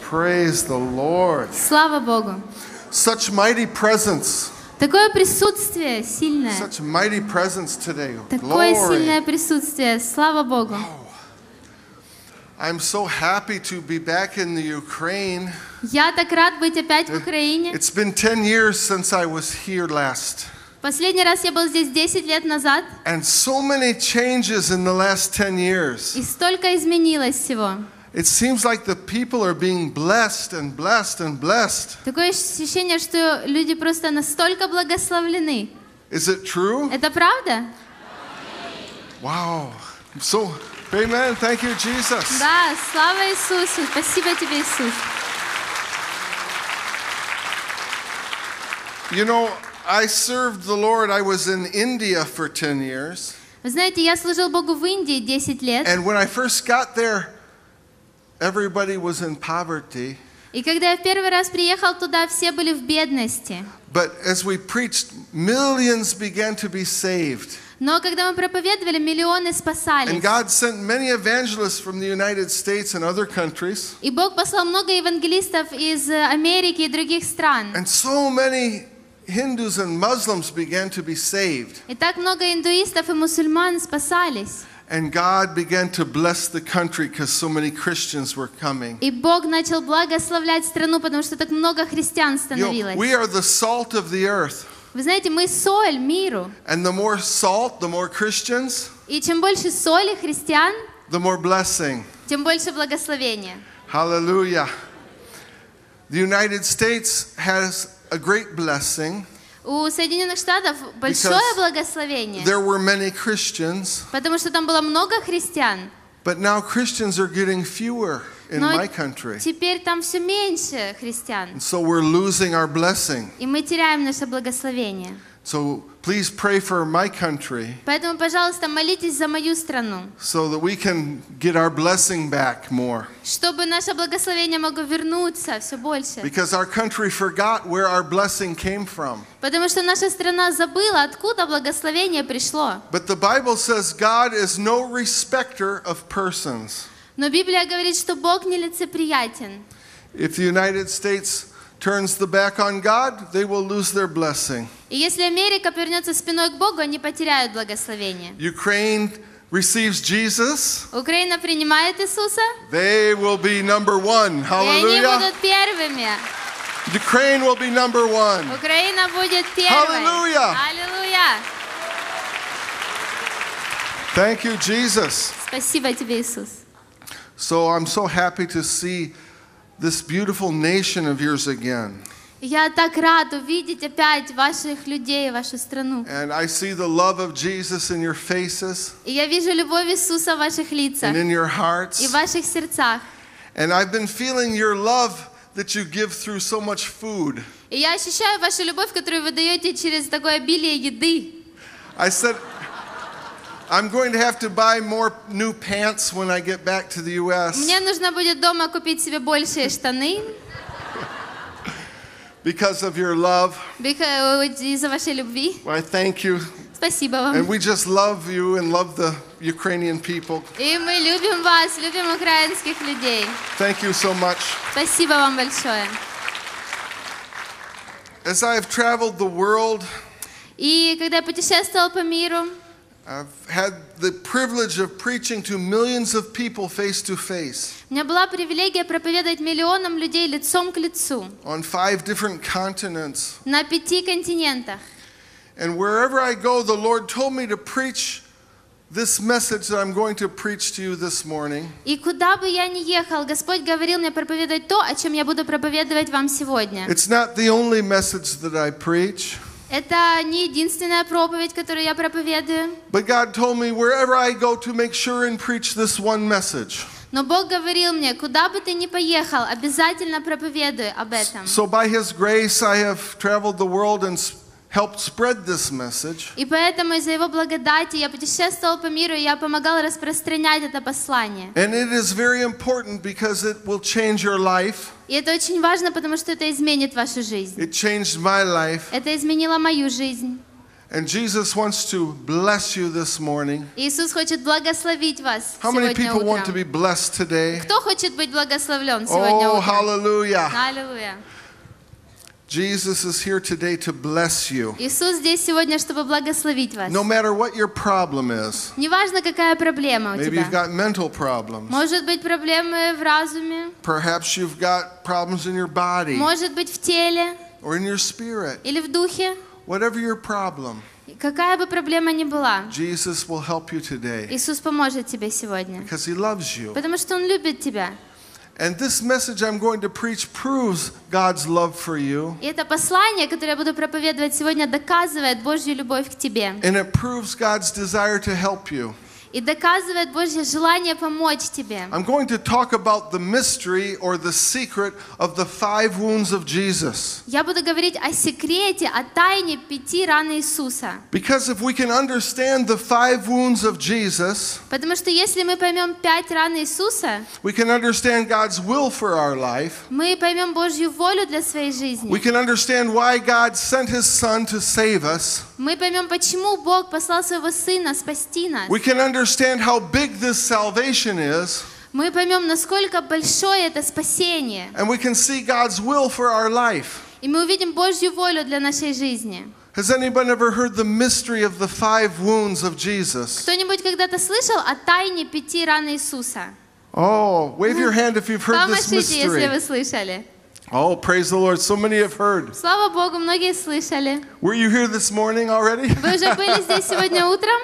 Praise the Lord. Слава Богу. Such mighty presence. Такое присутствие сильное. Such mighty presence today. Такое Glory. сильное присутствие. Слава Богу. I'm so happy to be back in the Ukraine. Я так рад быть опять в Украине. It's been 10 years since I was here last. Последний раз я был здесь 10 лет назад. And so many changes in the last 10 years. И столько изменилось всего. It seems like the people are being blessed and blessed and blessed. Такое ощущение, что люди просто настолько благословлены. Is it true? Это правда? Wow. So, amen. Thank you, Jesus. Да, слава Иисусу. Спасибо тебе, Иисус. You know, I served the Lord. I was in India for 10 years. Вы знаете, я служил Богу в Индии 10 лет. And when I first got there, everybody was in poverty. И когда я в первый раз приехал туда, все были в бедности. But as we preached, millions began to be saved. Но когда мы проповедовали, миллионы спасались. And God sent many evangelists from the United States and other countries. И Бог послал много евангелистов из Америки и других стран. And so many Hindus and Muslims began to be saved. И так много индуистов и мусульман спасались. And God began to bless the country because so many Christians were coming. И Бог начал благословлять страну, потому что так много христиан становилось. We are the salt of the earth. Вы знаете, мы соль миру. And the more salt, the more Christians, И чем больше соли христиан, the more blessing. тем больше благословения. Hallelujah. The United States has a great blessing. У Соединенных Штатов большое благословение, There were many Christians, потому что там было много христиан. but now Christians are getting fewer in Но my country. теперь там все меньше христиан. And so we're losing our blessing. И мы теряем наше благословение. So please pray for my country Поэтому, пожалуйста, молитесь за мою страну, so that we can get our blessing back more. чтобы наше благословение могло вернуться все больше. Because our country forgot where our blessing came from. Потому что наша страна забыла, откуда благословение пришло. But the Bible says God is no respecter of persons. Но Библия говорит, что Бог нелицеприятен. If the United States turns the back on God, they will lose their blessing. И если Америка повернется спиной к Богу, они потеряют благословение. Ukraine receives Jesus, Украина принимает Иисуса, they will be number one. и они Hallelujah. будут первыми. Ukraine will be number one. Украина будет первой. Hallelujah. Аллилуйя. Thank you, Jesus. Спасибо тебе, Иисус. So I'm so happy to see this beautiful nation of yours again. Я так рад увидеть опять ваших людей, вашу страну. And I see the love of Jesus in your faces И я вижу любовь Иисуса в ваших лицах and in your и hearts. в ваших сердцах. And I've been feeling your love that you give through so much food. И я ощущаю вашу любовь, которую вы даете через такое обилие еды. I said, I'm going to have to buy more new pants when I get back to the U.S. Мне нужно будет дома купить себе большие штаны because of your love. из-за вашей любви. I thank you. Спасибо And вам. we just love you and love the Ukrainian people. И мы любим вас, любим украинских людей. Thank you so much. Спасибо вам большое. As I have traveled the world, И когда я путешествовала по миру, I've had the privilege of preaching to millions of people face to face у меня была привилегия проповедовать миллионам людей лицом к лицу on 5 different continents. на 5 континентах. And wherever I go, the Lord told me to preach this message that I'm going to preach to you this morning. И куда бы я ни ехал, Господь говорил мне проповедовать то, о чем я буду проповедовать вам сегодня. It's not the only message that I preach, Это не единственная проповедь, которую я проповедую. but God told me wherever I go to make sure and preach this one message. Но Бог говорил мне, куда бы ты ни поехал, обязательно проповедуй об этом. So by His grace, I have traveled the world and helped spread this message. И поэтому из-за Его благодати я путешествовал по миру, и я помогал распространять это послание. And it is very important because it will change your life. И это очень важно, потому что это изменит вашу жизнь. It changed my life. Это изменило мою жизнь. And Jesus wants to bless you this morning. Иисус хочет благословить вас How many сегодня people want to утром. be blessed today? Кто хочет быть благословлен сегодня Oh, утром? hallelujah. Аллилуйя. Jesus is here today to bless you. Иисус здесь сегодня, чтобы благословить вас. No matter what your problem is. Неважно, какая проблема у Maybe you've тебя. got mental problems. Может быть, проблемы в разуме, Perhaps you've got problems in your body может быть, в теле or in your spirit. или в духе. Whatever your problem, Какая бы проблема ни была, Jesus will help you today Иисус поможет тебе сегодня. because He loves you. Потому что Он любит тебя. And this message I'm going to preach proves God's love for you. И это послание, которое я буду проповедовать сегодня, доказывает Божью любовь к тебе. And it proves God's desire to help you. И доказывает Божье желание помочь тебе. I'm going to talk about the mystery or the secret of the 5 wounds of Jesus. Я буду говорить о секрете, о тайне 5 ран Иисуса. Because if we can understand the 5 wounds of Jesus, Потому что если мы поймем 5 ран Иисуса, we can understand God's will for our life. мы поймем Божью волю для своей жизни. We can understand why God sent His Son to save us. Мы поймем, почему Бог послал своего Сына спасти нас. We can understand how big this salvation is. Мы поймем, насколько большое это спасение. And we can see God's will for our life. И мы увидим Божью волю для нашей жизни. Has anyone ever heard the mystery of the 5 wounds of Jesus? Кто-нибудь когда-то слышал о тайне 5 ран Иисуса? Oh, wave your hand if you've heard this Помашите, если mystery. вы слышали. Oh, praise the Lord. So many have heard. Слава Богу, многие слышали. Were you here this morning already? Вы уже были здесь сегодня утром?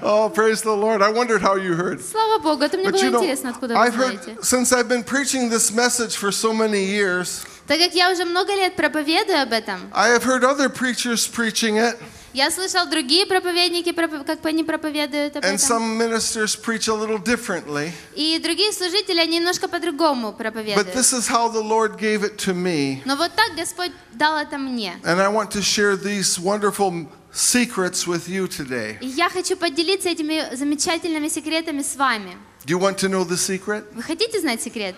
Oh, praise the Lord. I wondered how you heard. Слава Богу, это мне But было you know, интересно, откуда вы I've знаете. heard, since I've been preaching this message for so many years, Так как я уже много лет проповедую об этом, I have heard other preachers preaching it, я слышал другие проповедники, как они проповедуют об and этом. some ministers preach a little differently. И другие служители, они немножко по-другому But проповедуют. this is how the Lord gave it to me. Но вот так Господь дал это мне. And I want to share these wonderful secrets with you today. И я хочу поделиться этими замечательными секретами с вами. Do you want to know the secret? Вы хотите знать секрет?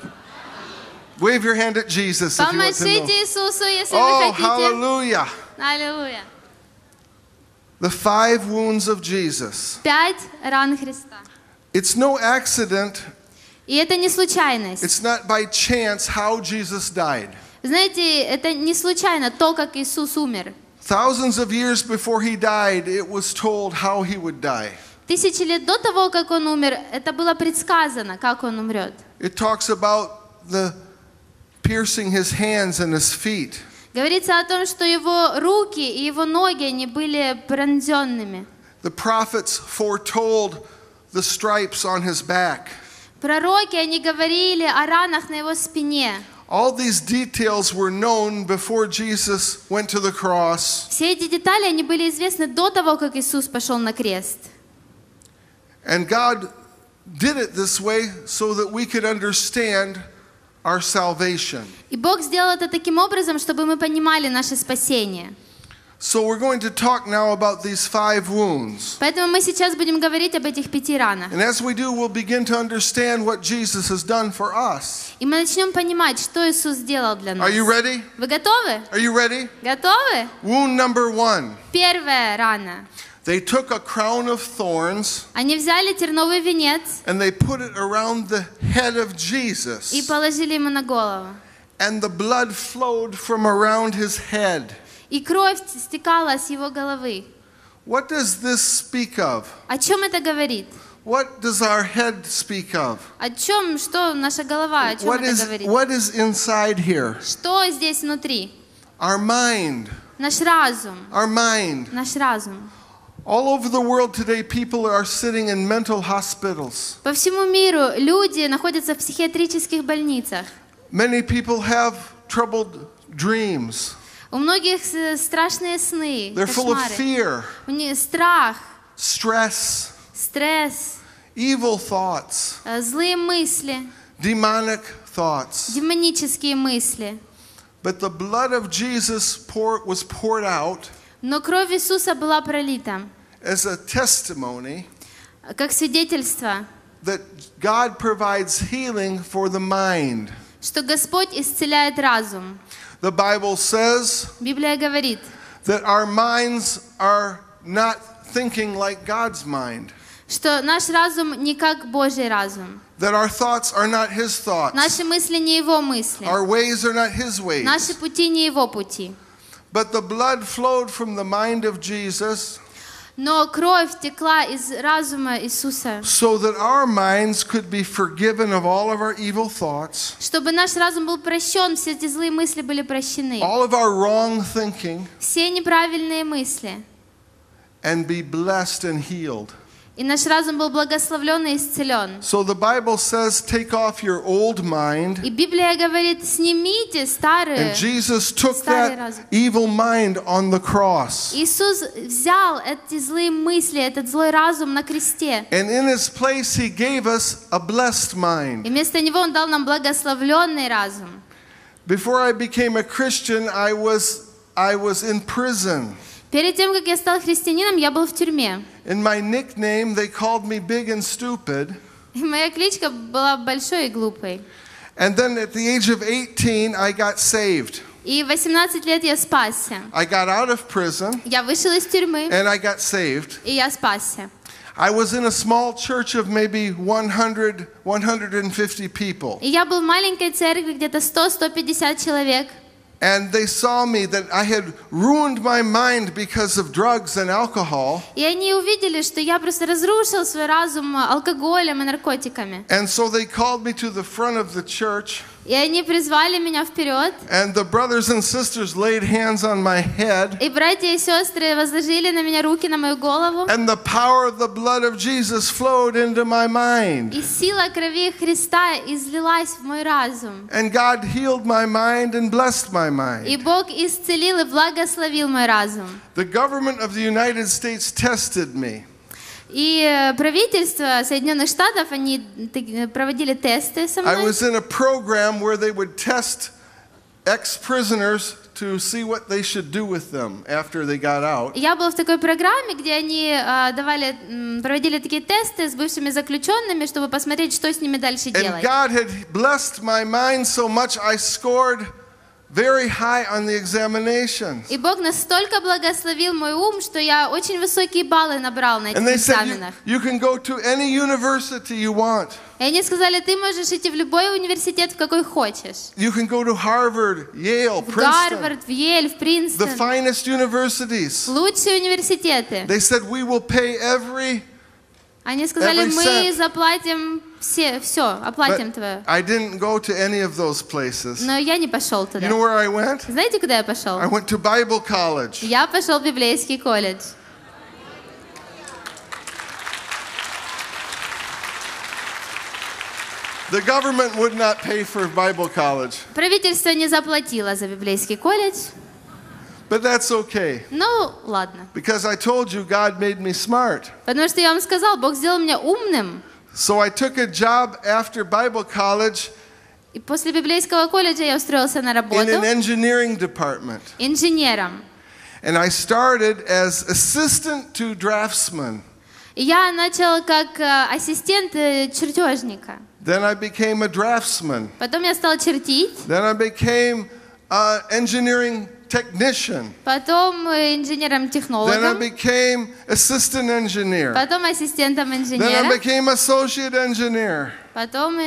Wave your hand at Jesus if you want to Помашите know. Иисусу, если Oh, вы хотите. hallelujah. Аллилуйя. The 5 wounds of Jesus. 5 ран Христа. It's no accident. И это не случайность. It's not by chance how Jesus died. Знаете, это не случайно то, как Иисус умер. Thousands of years before he died, it was told how he would die. Тысячи лет до того, как он умер, это было предсказано, как он умрет. It talks about the piercing his hands and his feet. Говорится о том, что его руки и его ноги, они были пронзенными. The prophets foretold the stripes on his back. Пророки, они говорили о ранах на его спине. All these details were known before Jesus went to the cross. Все эти детали, они были известны до того, как Иисус пошел на крест. And God did it this way so that we could understand our salvation. И Бог сделал это таким образом, чтобы мы понимали наше спасение. So we're going to talk now about these 5 wounds. Поэтому мы сейчас будем говорить об этих 5 ранах. And as we do, we'll begin to understand what Jesus has done for us. И мы начнем понимать, что Иисус сделал для нас. Are you ready? Вы готовы? Are you ready? Готовы? Wound number 1. Первая рана. They took a crown of thorns Они взяли терновый венец and they put it around the head of Jesus. и положили ему на голову. And the blood flowed from around his head. И кровь стекала с его головы. What does this speak of? О чем это говорит? What does our head speak of? О чем, что наша голова, о чем это говорит? What is inside here? Что здесь внутри? Our mind. Наш разум. Our mind. Наш разум. All over the world today, people are sitting in mental hospitals. По всему миру люди находятся в психиатрических больницах. Many people have troubled dreams. У многих страшные сны, They're full of кошмары. fear, У них страх, stress, стресс, evil thoughts, злые мысли, demonic thoughts. демонические мысли. But the blood of Jesus was poured out Но кровь Иисуса была пролита, as a testimony как свидетельство, that God provides healing for the mind. что Господь исцеляет разум. The Bible says Библия говорит, that our minds are not thinking like God's mind, что наш разум не как Божий разум. that our thoughts are not His thoughts, Наши мысли не Его мысли. our ways are not His ways. Наши пути не Его пути. But the blood flowed from the mind of Jesus Но кровь текла из разума Иисуса, so that our minds could be forgiven of all of our evil thoughts, чтобы наш разум был прощен, все эти злые мысли были прощены, all of our wrong thinking, все неправильные мысли. and be blessed and healed. И наш разум был благословлен и исцелен. So the Bible says, take off your old mind. И Библия говорит, снимите старые. And Jesus took Старый that разум. evil mind on the cross. Иисус взял эти злые мысли, этот злой разум на кресте. And in His place, He gave us a blessed И mind. вместо него Он дал нам благословленный разум. Before I became a Christian, I was in prison. Перед тем, как я стал христианином, я был в тюрьме. In my nickname, they called me big and stupid. И моя кличка была большой и глупой. And then at the age of 18, I got saved. И в 18 лет я спасся. I got out of prison Я вышел из тюрьмы, and I got saved. и я спасся. I was in a small church of maybe 100, 150 people. И я был в маленькой церкви, где-то 100-150 человек. And they saw me that I had ruined my mind because of drugs and alcohol. И они увидели, что я просто разрушил свой разум алкоголем и наркотиками. And so they called me to the front of the church. И они призвали меня вперед. And the brothers and sisters laid hands on my head. И братья и сестры возложили на меня руки на мою голову. And the power of the blood of Jesus flowed into my mind. И сила крови Христа излилась в мой разум. And God healed my mind and blessed my И mind. Бог исцелил и благословил мой разум. The government of the United States tested me. И правительство Соединенных Штатов, они проводили тесты со I мной. was in a program where they would test ex-prisoners to see what they should do with them after they got out. Я был в такой программе, где они проводили такие тесты с бывшими заключенными, чтобы посмотреть, что с ними дальше And делать. God had blessed my mind so much I scored very high on the examinations. И Бог настолько благословил мой ум, что я очень высокие баллы набрал на этих And they said, экзаменах. you can go to any university you want. И они сказали, ты можешь идти в любой университет, в какой хочешь. You can go to Harvard, Yale, В Princeton, Гарвард, в Йель, в the Принстон. finest universities. Лучшие университеты. They said, we will pay every Они сказали, every мы cent. заплатим все, оплатим твое. I didn't go to any of those places. Но я не пошел You туда. know where I went? Знаете, куда я пошел? I went to Bible college. Я пошел в библейский колледж. The government would not pay for Bible college, Правительство не заплатило за библейский колледж. but that's okay Ну, ладно. because I told you God made me smart. Потому что я вам сказал, Бог сделал меня умным. So I took a job after Bible college И после библейского колледжа я устроился на in работу an engineering department. инженером. And I started as assistant to draftsman. И я начал как ассистент чертежника. Then I became a draftsman. Потом я стал чертить. Then I became an engineering technician. Потом Then I инженером-технологом. became assistant engineer. Потом ассистентом Then I инженера. became associate engineer. Потом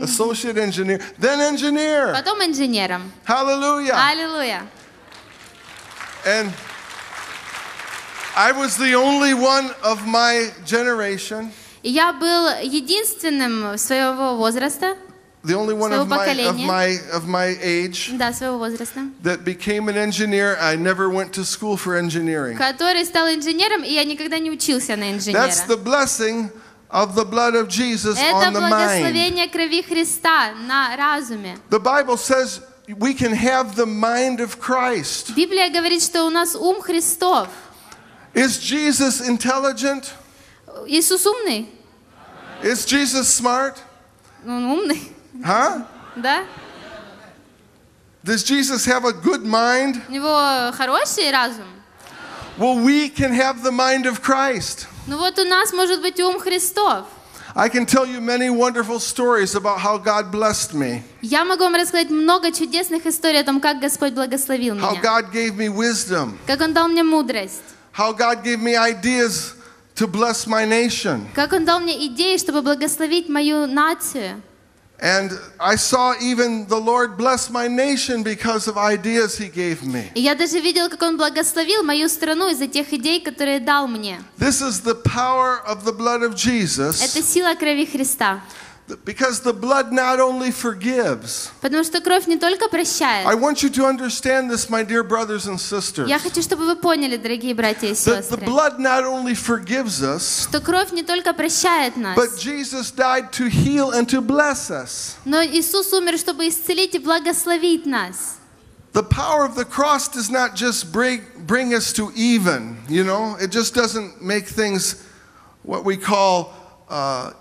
Associate engineer. Then engineer. потом инженером. Hallelujah. Аллилуйя. And I was the only one of my generation, И я был единственным своего возраста, the only one Своего of my поколения. of my age да, своего возраста, that became an engineer. I never went to school for engineering. который стал инженером, и я никогда не учился на That's инженера. the blessing of the blood of Jesus Это on the mind. благословение крови Христа на разуме. The Bible says we can have the mind of Christ. Библия говорит, что у нас ум Христов. Is Jesus intelligent? Иисус умный? Is Jesus smart? Он умный, Huh? да? Does Jesus have a good mind? У него хороший разум. Well, we can have the mind of Christ. Ну вот у нас может быть ум Христов. I can tell you many wonderful stories about how God blessed me, Я могу вам рассказать много чудесных историй о том, как Господь благословил how меня, God gave me wisdom, как Он дал мне мудрость, how God gave me ideas to bless my nation. как Он дал мне идеи, чтобы благословить мою нацию. And I saw even the Lord bless my nation because of ideas He gave me. И я даже видел, как Он благословил мою страну из-за тех идей, которые дал мне. This is the power of the blood of Jesus, Это сила крови Христа. because the blood not only forgives. Потому что кровь не только I прощает. want you to understand this, my dear brothers and sisters, Я хочу, чтобы вы поняли, дорогие братья и that the сестры, blood not only forgives us, что кровь не только прощает нас, but Jesus died to heal and to bless us. но Иисус умер, чтобы исцелить и благословить нас. The power of the cross does not just bring us to even, you know. It just doesn't make things what we call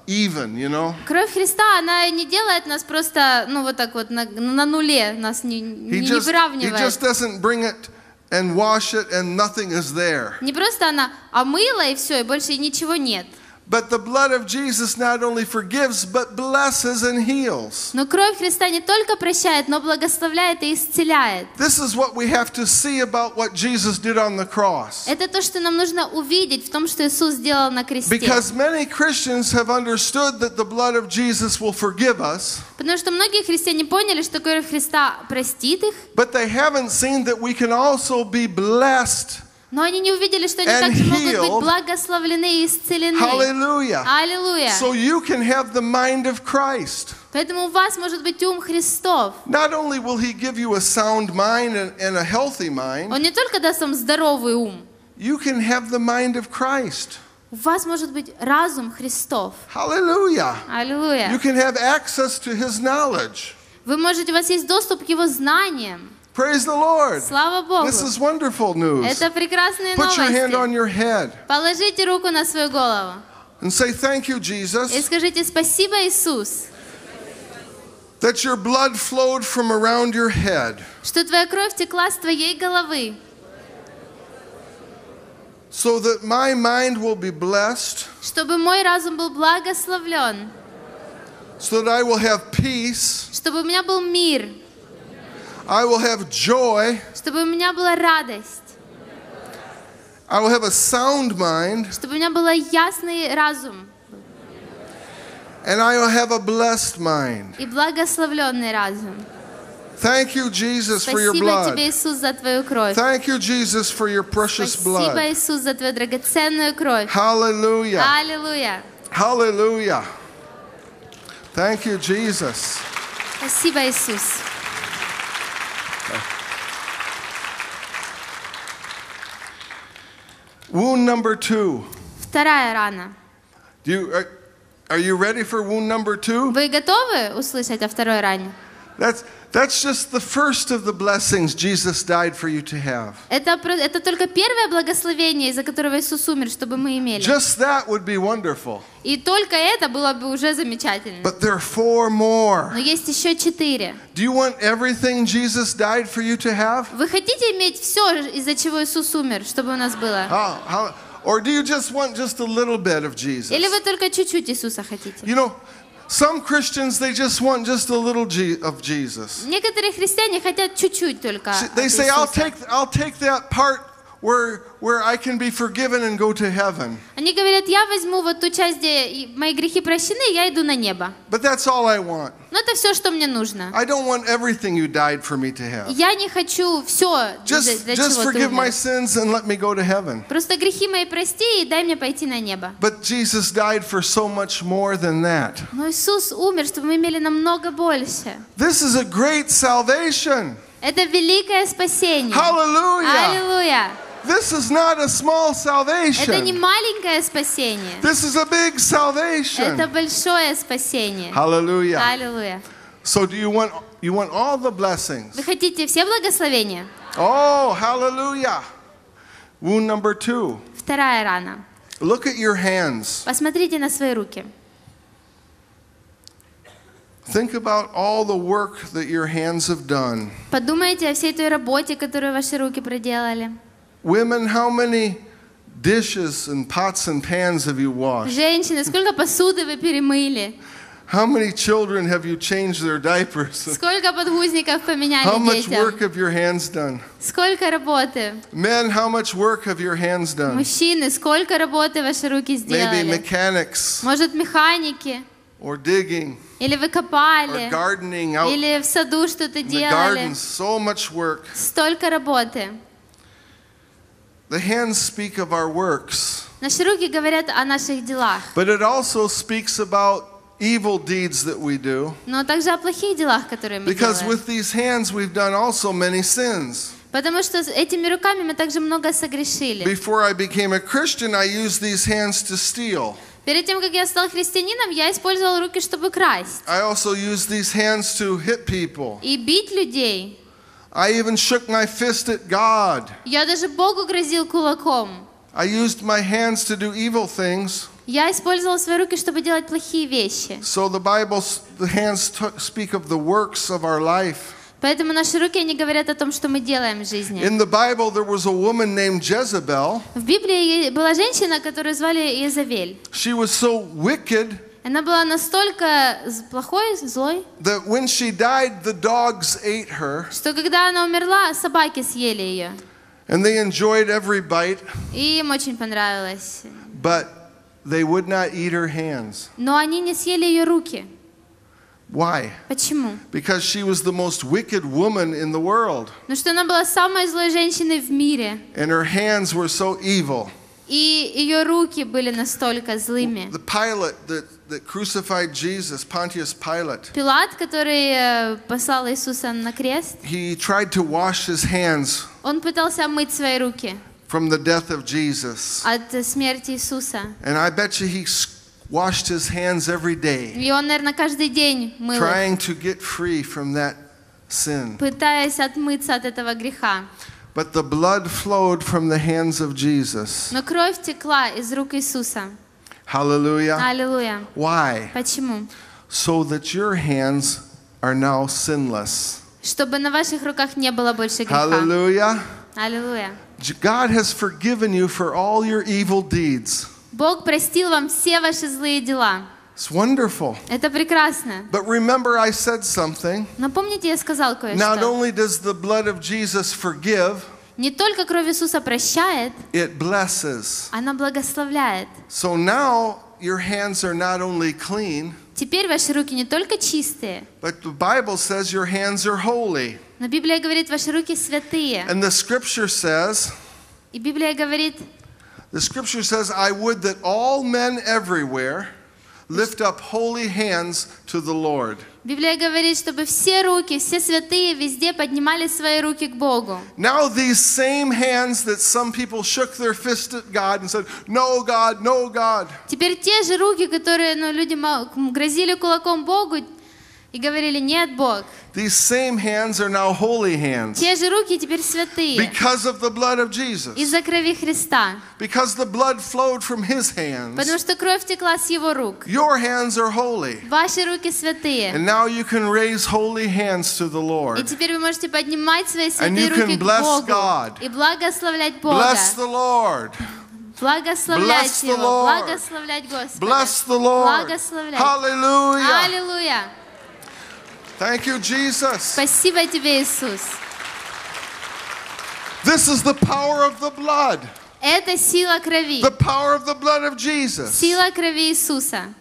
even, you know. Кровь Христа, она не делает нас просто, ну вот так вот на нуле, нас не He just выравнивает. doesn't bring it and wash it and nothing is there. Не просто она омыла и все, и больше ничего нет. But the blood of Jesus not only forgives, but blesses and heals. Но кровь Христа не только прощает, но благословляет и исцеляет. This is what we have to see about what Jesus did on the cross. Это то, что нам нужно увидеть в том, что Иисус сделал на кресте. Because many Christians have understood that the blood of Jesus will forgive us, Потому что многие христиане поняли, что кровь Христа простит их, but they haven't seen that we can also be blessed. но они не увидели, что они And также могут healed. быть благословлены и исцелены. Hallelujah. Аллилуйя. So you can have the mind of Christ. Поэтому у вас может быть ум Христов. Not only will He give you a sound mind and a healthy mind, Он не только даст вам здоровый ум, you can have the mind of Christ. у вас может быть разум Христов. Hallelujah. You Аллилуйя. can have access to His knowledge. Вы можете, у вас есть доступ к Его знаниям. Praise the Lord. Слава Богу. This is wonderful news. Это прекрасные Put your hand on новости. your head Положите руку на свою голову and say, thank you, и Jesus, скажите спасибо, Иисус, that your blood flowed from around your head, что твоя кровь текла с твоей головы, so that my mind will be blessed, чтобы мой разум был благословлен, so that I will have peace, чтобы у меня был мир, I will have joy, чтобы у меня была радость, I will have a sound mind, чтобы у меня был ясный разум and I will have a blessed mind. и благословленный разум. Thank you, Jesus, for your Спасибо blood. тебе, Иисус, за твою кровь. Thank you, Jesus, for your precious Спасибо, blood. Иисус, за твою драгоценную кровь. Hallelujah. Аллилуйя. Hallelujah. Thank you, Jesus. Спасибо, Иисус. Wound number 2. Вторая рана. Are you ready for wound number 2? Вы готовы услышать о второй ране? That's just the first of the blessings Jesus died for you to have. Это только первое благословение, из-за которого Иисус умер, чтобы мы имели. Just that would be wonderful. И только это было бы уже замечательно. But there are 4 more. Но есть еще 4. Do you want everything Jesus died for you to have? Вы хотите иметь все, из-за чего Иисус умер, чтобы у нас было? Or do you just want just a little bit of Jesus? Или вы только чуть-чуть Иисуса хотите? You know, some Christians, they just want just a little of Jesus. Некоторые христиане хотят чуть-чуть только от They say, I'll Иисуса. take that part where I can be forgiven and go to heaven. Они говорят, я возьму вот ту часть, где мои грехи прощены, и я иду на небо. But that's all I want. Но это все, что мне нужно. I don't want everything you died for me to have. Я не хочу все, для Just чего ты forgive my умер. sins and let me go to heaven. Просто грехи мои прости и дай мне пойти на небо. But Jesus died for so much more than that. Но Иисус умер, чтобы мы имели намного больше. This is a great salvation. Это великое спасение. Hallelujah. Аллилуйя. This is not a small Это не salvation. маленькое спасение. This is a big Это salvation. большое спасение. Hallelujah. Аллилуйя. So do you want all the blessings? Вы хотите все благословения? Oh, hallelujah. Wound number 2. Вторая рана. Look at your hands. Посмотрите на свои руки. Think about all the work that your hands have done. Подумайте о всей той работе, которую ваши руки проделали. Women, how many dishes and pots and pans have you washed? Женщины, сколько посуды вы перемыли? How many children have you changed their diapers? Сколько подгузников How поменяли much work детям? have your hands done? Сколько работы? Men, how much work have your hands done? Мужчины, сколько работы ваши руки Maybe сделали? mechanics Может, механики? or digging Или вы or копали? gardening out Или в саду что-то in the делали? garden. So much work. Столько работы. The hands speak of our works, Наши руки говорят о наших делах, but it also speaks about evil deeds that we do. но также о плохих делах, которые мы Because делаем. with these hands we've done also many sins. Потому что с этими руками мы также много согрешили. Before I became a Christian, I used these hands to steal. Перед тем, как я стал христианином, я использовал руки, чтобы красть I also used these hands to hit people. и бить людей. I even shook my fist at God. Я даже Богу грозил кулаком. I used my hands to do evil things. Я использовал свои руки, чтобы делать плохие вещи. So the hands speak of the works of our life. Поэтому наши руки, они говорят о том, что мы делаем в жизни. In the Bible, there was a woman named Jezebel. В Библии была женщина, которую звали Иезавель. She was so wicked Она была настолько плохой, злой, that when she died, the dogs ate her, что когда она умерла, собаки съели ее. and they enjoyed every bite, И им очень понравилось. but they would not eat her hands. Но они не съели ее руки. Why? Почему? Because she was the most wicked woman in the world, Потому что она была самой злой женщиной в мире. and her hands were so evil. И ее руки были настолько злыми. The Pilate that crucified Jesus, Pontius Pilate, Пилат, который послал Иисуса на крест, he tried to wash his hands он пытался омыть свои руки from the death of Jesus. от смерти Иисуса. And I bet you he washed his hands every day, И он, наверное, каждый день мыл их, trying to get free from that sin. пытаясь отмыться от этого греха. But the blood flowed from the hands of Jesus. Но кровь текла из рук Иисуса. Hallelujah. Аллилуйя. Why? Почему? So that your hands are now sinless. Чтобы на ваших руках не было больше греха. Hallelujah. Аллилуйя. God has forgiven you for all your evil deeds. Бог простил вам все ваши злые дела. It's wonderful. Это прекрасно. But remember, I said something. Но помните, я сказал Not кое-что. only does the blood of Jesus forgive, Не только кровь Иисуса прощает, it blesses. она благословляет. So now your hands are not only clean, Теперь ваши руки не только чистые, but the Bible says your hands are holy. но Библия говорит, ваши руки святые. And the scripture says, И Библия говорит, I would that all men everywhere lift up holy hands to the Lord. Библия говорит, чтобы все руки, все святые везде поднимали свои руки к Богу. Now these same hands that some people shook their fist at God and said, no God, no God. Теперь те же руки, которые люди грозили кулаком Богу и говорили, нет, Бог. These same hands are now holy hands Те же руки теперь святые because of the blood of Jesus. из-за крови Христа. Because the blood flowed from his hands. Потому что кровь текла с Его рук. Your hands are holy. Ваши руки святые. And now you can raise holy hands to the И Lord. теперь вы можете поднимать свои And святые you can руки к bless Богу God. и благословлять Бога. Bless the Lord. Благословлять Bless the Его, Lord. благословлять Господа. Bless the Lord. Благословлять. Hallelujah. Аллилуйя. Thank you, Jesus. Спасибо Тебе, Иисус. This is the power of the blood. Это сила крови. The power of the blood of Jesus. Сила крови Иисуса.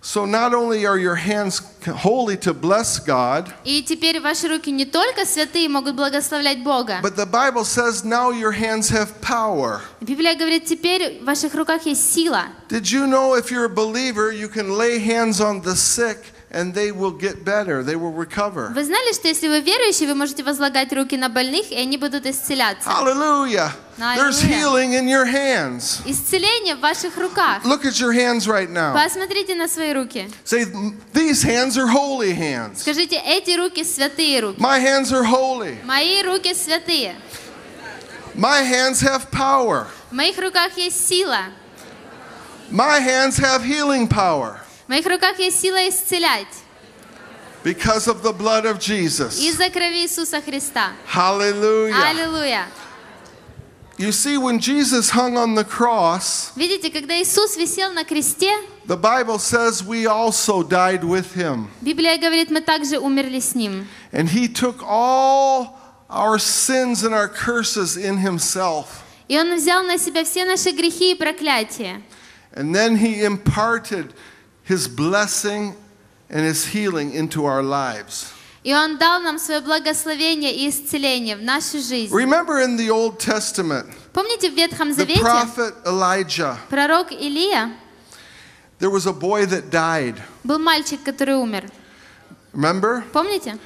So not only are your hands holy to bless God, И теперь ваши руки не только святые могут благословлять Бога. but the Bible says now your hands have power. Библия говорит, теперь в ваших руках есть сила. Did you know if you're a believer, you can lay hands on the sick and they will get better, they will recover. Вы знали, что если вы верующие, вы можете возлагать руки на больных, и они будут исцеляться? Hallelujah. There's Hallelujah. healing in your hands. Исцеление в ваших руках. Look at your hands right now. Посмотрите на свои руки. Say, these hands are holy hands. Скажите, эти руки святые руки. My hands are holy. Мои руки святые. My hands have power. В моих руках есть сила. My hands have healing power В моих руках есть сила исцелять. because of the blood of Jesus. Из-за крови Иисуса Христа. Hallelujah. Аллилуйя. you see, when Jesus hung on the cross, Видите, когда Иисус висел на кресте, the Bible says we also died with him. Библия говорит, мы также умерли с Ним. And he took all our sins and our curses in himself. И Он взял на себя все наши грехи и проклятия. And then he imparted his blessing and his healing into our lives. И Он дал нам свое благословение и исцеление в нашу жизнь. Remember in the Old Testament, Помните, в Ветхом the Завете prophet Elijah, пророк Илия, there was a boy that died. был мальчик, который умер. Remember? Помните?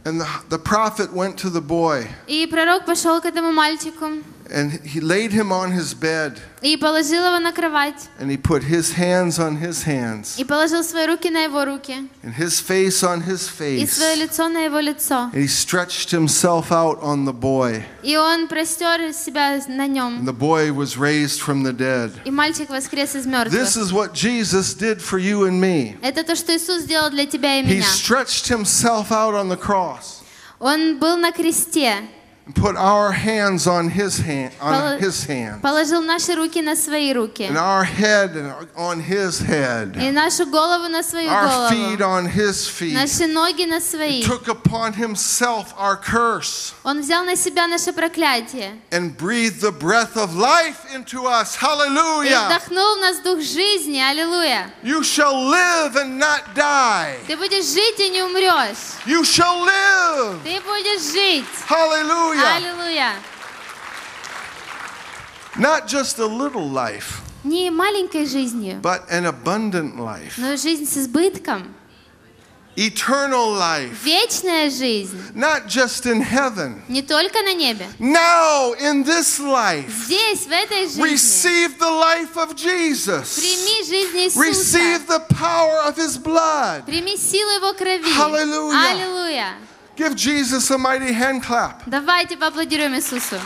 And the prophet went to the boy И пророк пошел к этому мальчику and he laid him on his bed и положил его на кровать. and he put his hands on his hands И положил свои руки на его руки. and his face on his И свое face. лицо на его лицо. And he stretched himself out on the boy. И он простер себя на And нем. the boy was raised from the dead. И мальчик воскрес из This мертвых. is what Jesus did for you and me. Это то, что Иисус сделал для тебя и He меня. stretched himself out on the cross Он был на кресте, and put our hands on his hand, положил наши руки на свои руки, and our head on his head, и нашу голову на свою our feet голову, on his feet. наши ноги на свои. Took upon himself our curse Он взял на себя наше проклятие and breathed the breath of life into us. и Hallelujah! вдохнул в нас дух жизни. Аллилуйя! You shall live and not die. Ты будешь жить и не умрешь. You shall live. Ты будешь жить. Hallelujah! Аллилуйя! Not just a little life, Не маленькой жизнью, but an abundant life. но жизнь с избытком. Eternal life. Вечная жизнь. Not just in heaven. Не только на небе. Now, in this life, Здесь, в этой жизни. receive the life of Jesus. Прими жизнь Иисуса. Receive the power of his blood. Прими силу Его крови. Hallelujah. Аллилуйя. Give Jesus a mighty hand clap. Давайте поаплодируем Иисусу.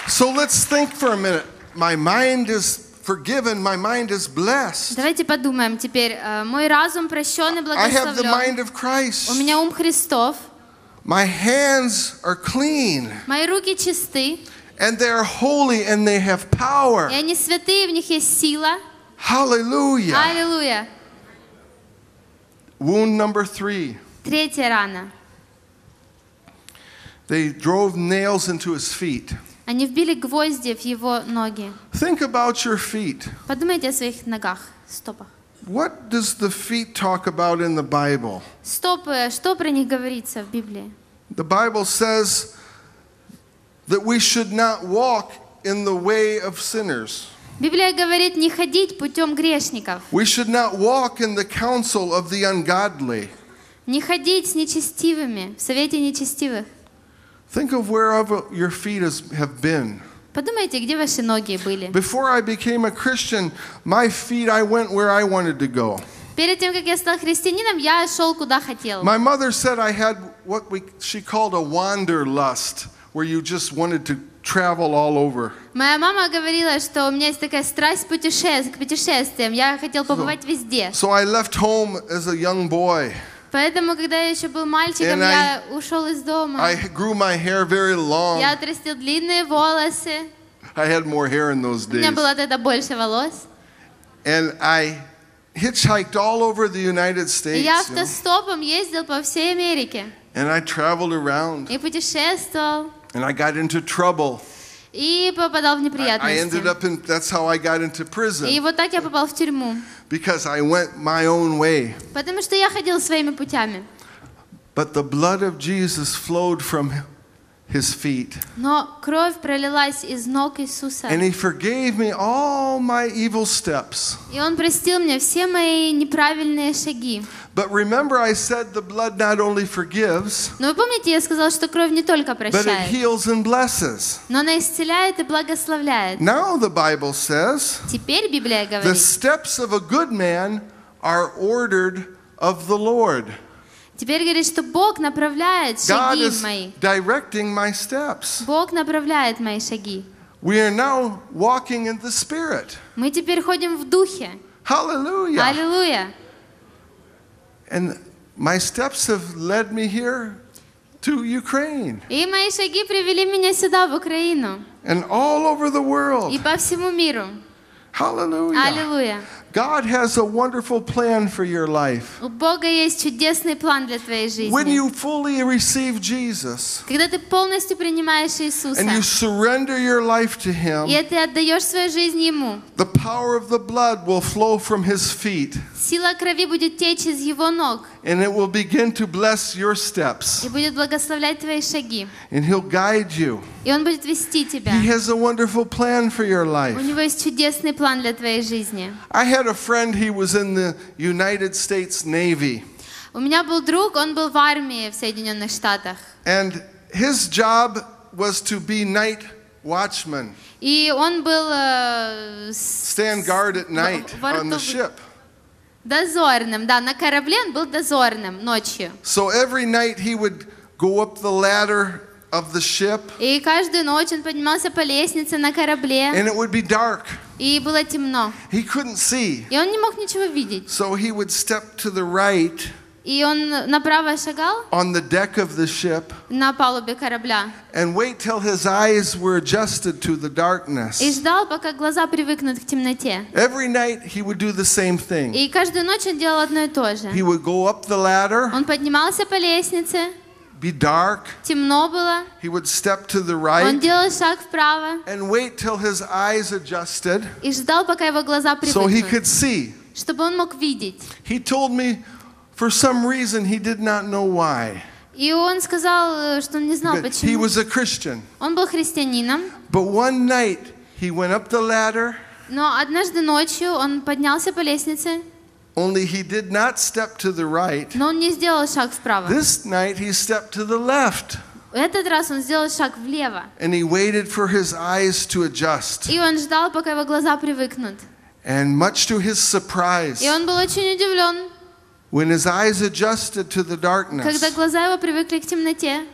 So let's think for a minute. My mind is forgiven. My mind is blessed. Давайте подумаем теперь. Мой разум прощен и I have the mind благословлен. of Christ. У меня ум Христов. My hands are clean. Мои руки чисты. And they are holy and they have power. И они святые, в них есть сила. Hallelujah. Аллилуйя. Wound number 3. Третья рана. They drove nails into his feet. Они вбили гвозди в его ноги. Think about your feet. Подумайте о своих ногах, стопах. What does the feet talk about in the Bible? Стопы, что про них говорится в Библии? The Bible says that we should not walk in the way of sinners. Библия говорит не ходить путем грешников, We should not walk in the counsel of the ungodly. не ходить с нечестивыми, в совете нечестивых. Think of wherever your feet have been. Подумайте, где ваши ноги были. Before I became a Christian, my feet, I went where I wanted to go. Перед тем, как я стал христианином, я шел куда хотел. My mother said I had what she called a wanderlust, where you just wanted to travel all over. Моя мама говорила, что у меня есть такая страсть к путешествиям. Я хотел побывать везде. So I left home as a young boy. Поэтому, когда я еще был мальчиком, And я ушел из дома. I grew my hair very long. Я отрастил длинные волосы. I had more hair in those У меня days. было тогда больше волос. And I hitchhiked all over the United И States. я You know, автостопом ездил по всей Америке. and I traveled around. И путешествовал. And I got into trouble. И попадал в I ended неприятности. up in, that's how I got into И prison. вот так я попал в тюрьму. Because I went my own way. Потому что я ходил своими путями. But the blood of Jesus flowed from his feet. Но кровь пролилась из ног Иисуса. And he forgave me all my evil steps. И Он простил мне все мои неправильные шаги. But remember, I said the blood not only forgives, Но вы помните, я сказала, что кровь не только but it прощает, heals and blesses. но она исцеляет и благословляет. Now the Bible says, Теперь Библия the говорит, steps of a good man are ordered of the Lord. теперь говорит, что Бог направляет God шаги is мои. directing my steps. Бог направляет мои шаги. We are now walking in the Spirit. Мы теперь ходим в духе. Hallelujah. Аллилуйя. And my steps have led me here to Ukraine И мои шаги привели меня сюда, в Украину, and all over the world. и по всему миру. Hallelujah. Аллилуйя. God has a wonderful plan for your life. У Бога есть чудесный план для твоей When жизни. you fully receive Jesus Когда ты полностью принимаешь Иисуса, and you surrender your life to и Him, ты отдаешь свою жизнь Ему, the power of the blood will flow from His feet сила крови будет течь из Его ног and it will begin to bless your steps и будет благословлять твои шаги. and He'll guide you. И Он будет вести тебя. He has a wonderful plan for your У life. Него есть чудесный план для твоей жизни. I had a friend, he was in the United States Navy, У меня был друг, он был в армии в Соединенных Штатах. and his job was to be night watchman, И он был stand guard at night on the ship. дозорным. Да, на корабле он был дозорным ночью. So every night he would go up the ladder of the ship, И каждую ночь он поднимался по лестнице на корабле, and it would be dark. и было темно. He couldn't see. И он не мог ничего видеть. So he would step to the right И он направо шагал on the deck of the ship на палубе корабля and wait till his eyes were adjusted to the и darkness. ждал, пока глаза привыкнут к темноте. Every night he would do the same thing. И каждую ночь он делал одно и то же. He would go up the ladder, Он поднимался по лестнице, be dark. темно было, He would step to the он right делал шаг вправо and wait till his eyes adjusted и ждал, пока его глаза so he привыкнут, could see. чтобы он мог видеть. He told me for some reason he did not know why, И он сказал, что он не знал but he почему. was a Christian. Он был христианином, But one night he went up the ladder, но однажды ночью он поднялся по лестнице, only he did not step to the right. но он не сделал шаг вправо. This night he stepped to the left В этот раз он сделал шаг влево. and he waited for his eyes to adjust. И он ждал, пока его глаза привыкнут. And much to his surprise, И он был очень удивлен, when his eyes adjusted to the когда darkness, глаза его привыкли к темноте.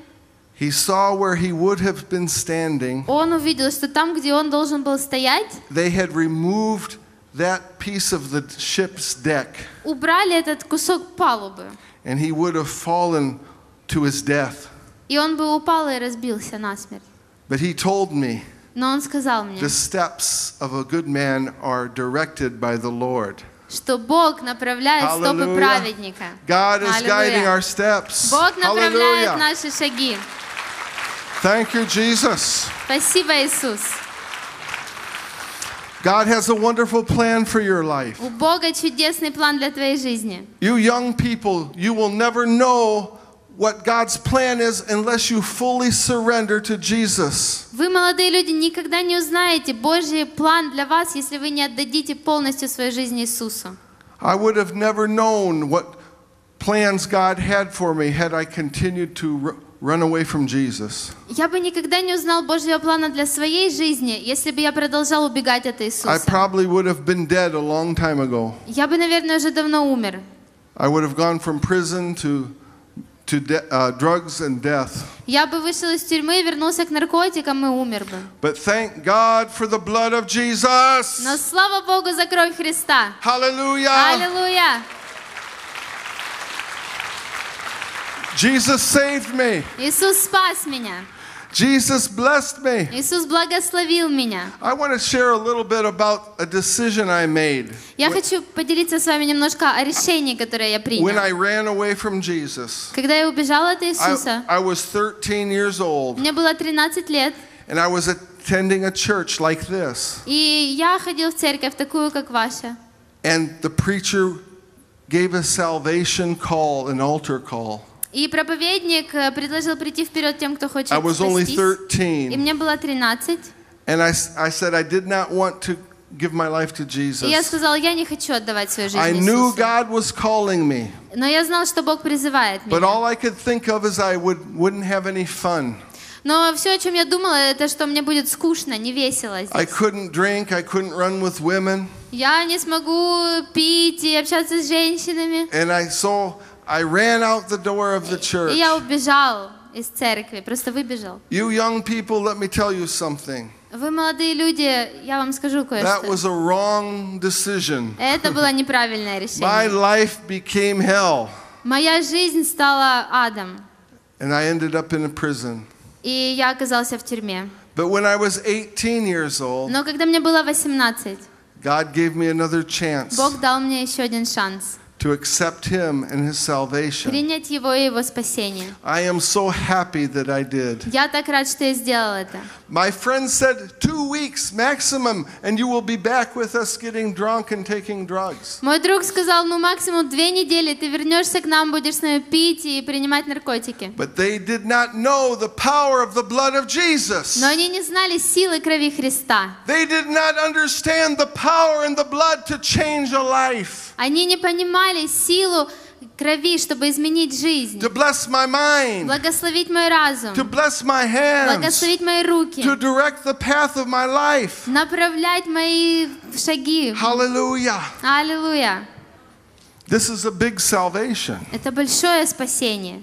he saw where he would have been standing. Он увидел, что там, где он должен был стоять, They had removed that piece of the ship's deck, убрали этот кусок палубы. and he would have fallen to his death. И он бы упал и разбился насмерть. But he told me, Но он сказал мне, the steps of a good man are directed by the Lord. что Бог направляет стопы Hallelujah. праведника. God is guiding Аллилуйя. our steps. Бог направляет Hallelujah. наши шаги. Thank you, Jesus. Спасибо, Иисус. God has a wonderful plan for your life. У Бога чудесный план для твоей жизни. You young people, you will never know what God's plan is unless you fully surrender to Jesus. Вы, молодые люди, никогда не узнаете Божий план для вас, если вы не отдадите полностью свою жизнь Иисусу. I would have never known what plans God had for me had I continued to run away from Jesus. Я бы никогда не узнал Божьего плана для своей жизни, если бы я продолжал убегать от I Иисуса. probably would have been dead a long time ago. Я бы, наверное, уже давно умер. I would have gone from prison to drugs and death. Я бы вышел из тюрьмы, вернулся к наркотикам и умер бы. But thank God for the blood of Jesus. Но слава Богу за кровь Христа. Hallelujah. Аллилуйя! Jesus saved me. Иисус спас меня. Jesus blessed me. Иисус благословил меня. I want to share a little bit about a decision I made Я хочу поделиться с вами немножко о решении, которое я when принял. I ran away from Jesus. Когда я убежала от Иисуса, I was 13 years old, мне было 13 лет, and I was attending a church like this. и я ходил в церковь, такую, как ваша. And the preacher gave a salvation call, an altar call. И проповедник предложил прийти вперед тем, кто хочет I was only спастись. 13, И мне было 13. and I said I did not want to give my life to И я Jesus. сказала, я не хочу отдавать свою жизнь I knew Иисусу. God was calling me, Но я знал, что Бог призывает but меня. all I could think of is I wouldn't have any fun. Но все, о чем я думала, это что мне будет скучно, не весело I здесь. couldn't drink, I couldn't run with women, Я не смогу пить и общаться с женщинами. and I ran out the door of the И church. я убежал из церкви, просто выбежал. You young people, let me tell you something. Вы, молодые люди, я вам скажу That кое-что. was a wrong decision. Это было неправильное My решение. life became hell. Моя жизнь стала адом, and I ended up in a prison. и я оказался в тюрьме. But when I was 18 years old, Но когда мне было 18, God gave me another chance Бог дал мне еще один шанс to accept Him and His salvation. принять Его и Его спасение. I am so happy that I did. Я так рад, что я сделал это. My friend said 2 weeks maximum, and you will be back with us getting drunk and taking drugs. Мой друг сказал, максимум 2 недели, ты вернешься к нам, будешь с нами пить и принимать наркотики. But they did not know the power of the blood of Jesus. Но они не знали силы крови Христа. They did not understand the power in the blood to change a life, Они не понимали силу крови, чтобы изменить жизнь, to bless my mind, благословить мой разум, to bless my hands, благословить мои руки, to direct the path of my life. направлять мои шаги. Hallelujah. Аллилуйя! This is a big salvation. Это большое спасение.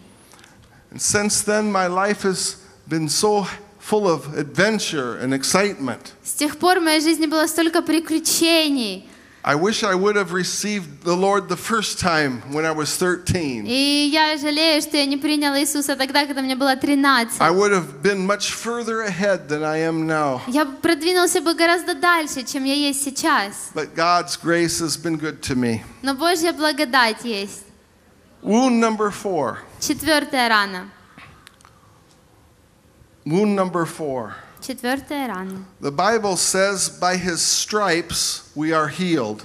And since then, my life has been so full of adventure and excitement. С тех пор в моей жизни было столько приключений. I wish I would have received the Lord the first time when I was 13. И я жалею, что я не приняла Иисуса тогда, когда мне было 13. I would have been much further ahead than I am now. Я продвинулся бы гораздо дальше, чем я есть сейчас. But God's grace has been good to me. Но Божья благодать есть. Wound number 4. 4-я рана. Wound number 4. 4-я рана. The Bible says, by His stripes we are healed.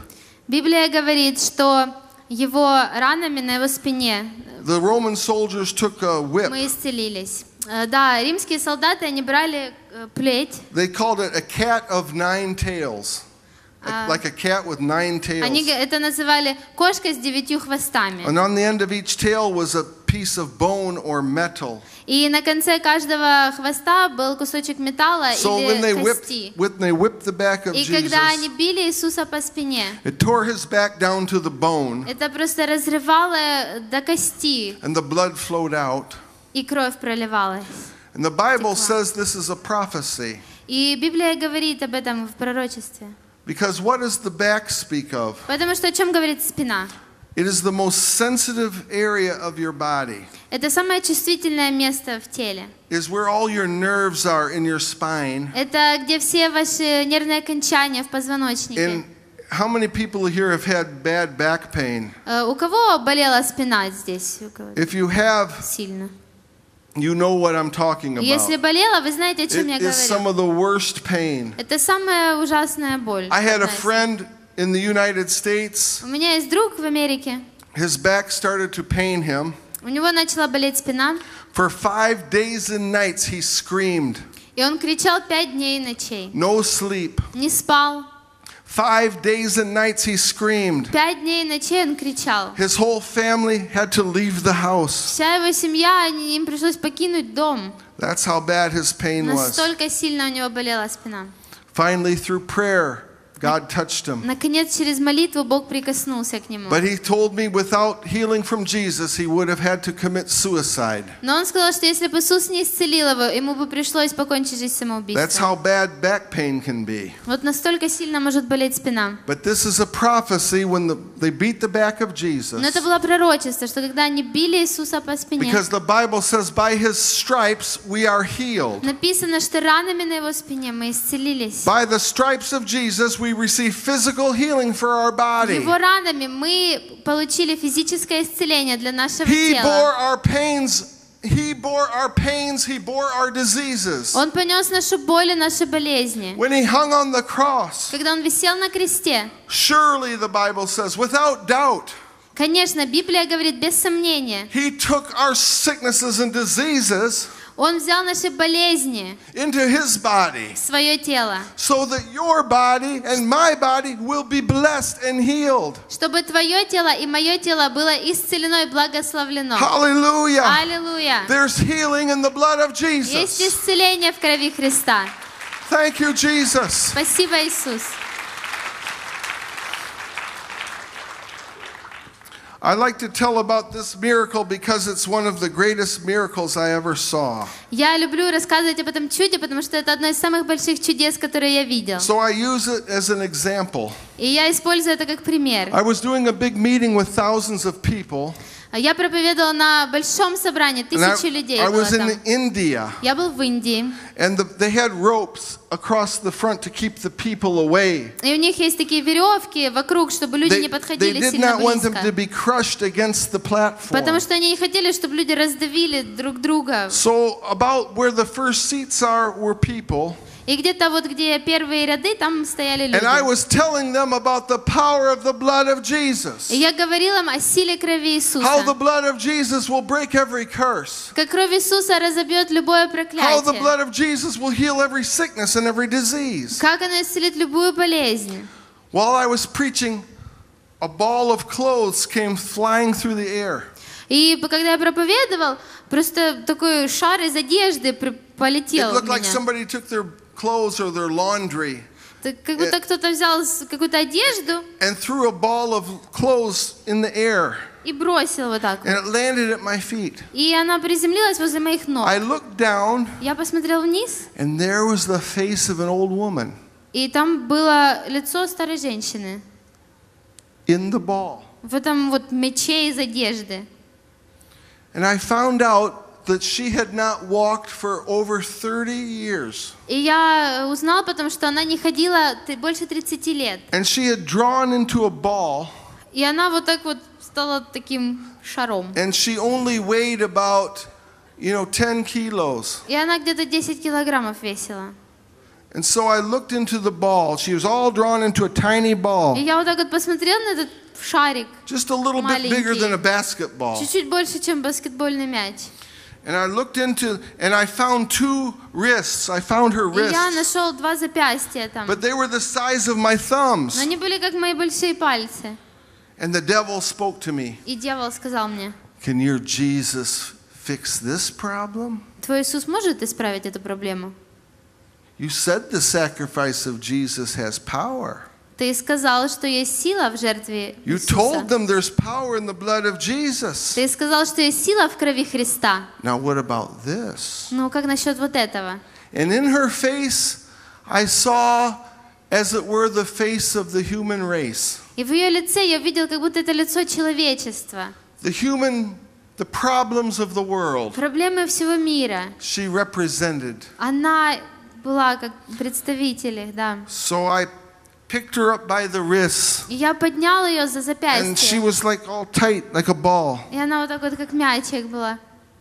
Библия говорит, что его ранами на его спине The Roman soldiers took a whip. мы исцелились. Да, римские солдаты, они брали плеть. They called it a cat of 9 tails. Like a cat with 9 tails. Они это называли кошкой с 9 хвостами. And on the end of each tail was a piece of bone or metal. И на конце каждого хвоста был кусочек металла So when they или кости. whipped the back of И когда они Jesus, били Иисуса по спине, it tore His back down to the bone, это просто разрывало до кости, and the blood flowed out. и кровь проливалась. And the Bible says this is a prophecy. И Библия говорит об этом в пророчестве. Because what does the back speak of? Потому что о чем говорит спина? It is the most sensitive area of your body. Это самое чувствительное место в теле. Is where all your nerves are in your spine. Это где все ваши нервные окончания в позвоночнике. And how many people here have had bad back pain? У кого болела спина здесь? У кого? If you have, Сильно. you know what I'm talking about. Если болела, вы знаете, о чем я It is some говорю. of the worst pain. Это самая ужасная боль. I had a одна из. friend in the United States. У меня есть друг в Америке. His back started to pain him. У него начала болеть спина, For 5 days and nights he screamed. и он кричал 5 дней и ночей. No sleep. Не спал. 5 days and nights he screamed. 5 дней и ночей он кричал. His whole family had to leave the house. Вся его семья, им пришлось покинуть дом. That's how bad his pain was. Настолько сильно у него болела спина. Finally, through prayer, God touched him. Наконец, через молитву Бог прикоснулся к нему. But he told me without healing from Jesus, he would have had to commit suicide. Но он сказал, что если бы Иисус не исцелил его, ему бы пришлось покончить жизнь That's самоубийством. how bad back pain can be. Вот настолько сильно может болеть спина. But this is a prophecy when they beat the back of Jesus. Но это было пророчество, что когда они били Иисуса по спине, Because the Bible says, by His stripes we are healed. написано, что ранами на его спине мы исцелились. By the stripes of Jesus we receive physical healing for our body. Его ранами мы получили физическое исцеление для нашего He bore тела. our pains. He bore our pains. He bore our diseases. Он понес нашу боль и наши болезни. When He hung on the cross, Когда он висел на кресте, surely the Bible says, without doubt, конечно, Библия говорит без сомнения, He took our sicknesses and diseases он взял наши болезни into His body, в свое тело, so that your body and my body will be blessed and healed. чтобы твое тело и мое тело было исцелено и благословлено. Hallelujah. Аллилуйя! There's healing in the blood of Есть Jesus. исцеление в крови Христа. Thank you, Jesus. Спасибо, Иисус. I like to tell about this miracle because it's one of the greatest miracles I ever saw. Я люблю рассказывать об этом чуде, потому что это одно из самых больших чудес, которые я видел. So I use it as an example. И я использую это как пример. I was doing a big meeting with thousands of people, Я проповедовала на большом собрании, And I, 1000 людей I было was там. in India, Я был в Индии, and they had ropes across the front to keep the people away. и у них есть такие веревки вокруг, чтобы люди не They подходили did сильно not want them to близко. be crushed against the platform. Потому что они не хотели, чтобы люди раздавили друг друга. So about where the first seats are were people. И где-то вот где первые ряды, там стояли And I люди. was telling them about the power of the blood of Jesus. И я говорила им о силе крови How the Иисуса. blood of Jesus will break every curse. Как кровь Иисуса разобьет любое How the проклятие. blood of Jesus will heal every sickness and every disease. Как она исцелит любую болезнь. While I was preaching, a ball of clothes came flying through the air. И когда я проповедовал, просто такой шар из одежды It полетел в looked like меня. somebody took their clothes or their laundry Так как будто кто-то взял какую-то одежду and threw a ball of clothes in the air. и бросил вот так And вот. it landed at my feet. И она приземлилась возле моих ног. I looked down, Я посмотрел вниз, and there was the face of an old woman и там было лицо старой женщины in the ball. в этом вот мече из одежды. And I found out that she had not walked for over 30 years. И я узнала, потому что она не ходила больше 30 лет. And she had drawn into a ball, И она вот так вот стала таким шаром. and she only weighed about, 10 kilos. И она где-то 10 килограммов весила. And so I looked into the ball. She was all drawn into a tiny И ball, я вот так вот посмотрела на этот шарик, just a little bit bigger than a basketball. чуть-чуть больше, чем баскетбольный мяч. And I looked into, and I found 2 wrists. I found her И я wrists, нашел 2 запястья там. but they were the size of my Но thumbs. они были как мои большие пальцы. And the devil spoke to me. И дьявол сказал мне: Can your Jesus fix this problem? твой Иисус может исправить эту проблему? You said the sacrifice of Jesus has power. Ты сказал, что есть сила в жертве You told Иисуса. them there's power in the blood of Jesus. Ты сказал, что есть сила в крови Христа. Now what about this? Ну, как насчет вот этого? And in her face, I saw, as it were, the face of the human race. И в ее лице я видел, как будто это лицо человечества. The problems of the world. Проблемы всего мира. She represented. Она была как представитель их, да. So I picked her up by the wrists, И я поднял ее за and she запястье. was like all tight, like a ball. И она вот так вот, как мячик была.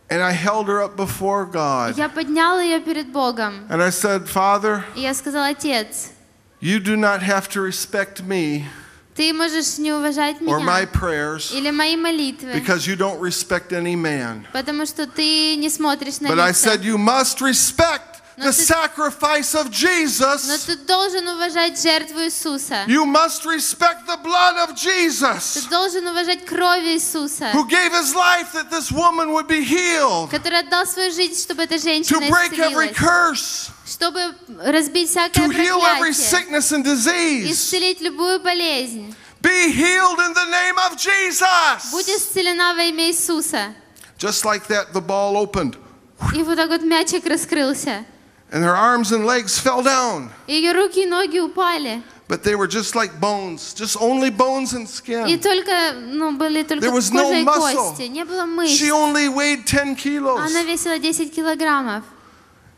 And I held her up before God. Я поднял ее перед Богом. And I said, Father, И я сказала: Отец, you do not have to respect me ты можешь не уважать or my меня prayers или мои молитвы, because you don't respect any man. потому что ты не смотришь на But I лица. said, you must respect the sacrifice of Но Jesus. ты должен уважать жертву Иисуса. You must respect the blood of Ты Jesus, должен уважать кровь Иисуса, who gave his life that this woman would be healed, который отдал свою жизнь, чтобы эта to женщина break every исцелилась, curse, чтобы разбить to всякое heal every проклятие, sickness and disease. исцелить любую болезнь. Be healed in the name of Будь Jesus. исцелена во имя Иисуса. Just like that, the ball opened, И вот так вот мячик раскрылся. and her arms and legs fell down. Ее руки и ноги упали. But they were just like bones, just only bones and И skin. только, были только There was no кожа и muscle. кости. Не было мышц. She only weighed 10 kilos. Она весила 10 килограммов.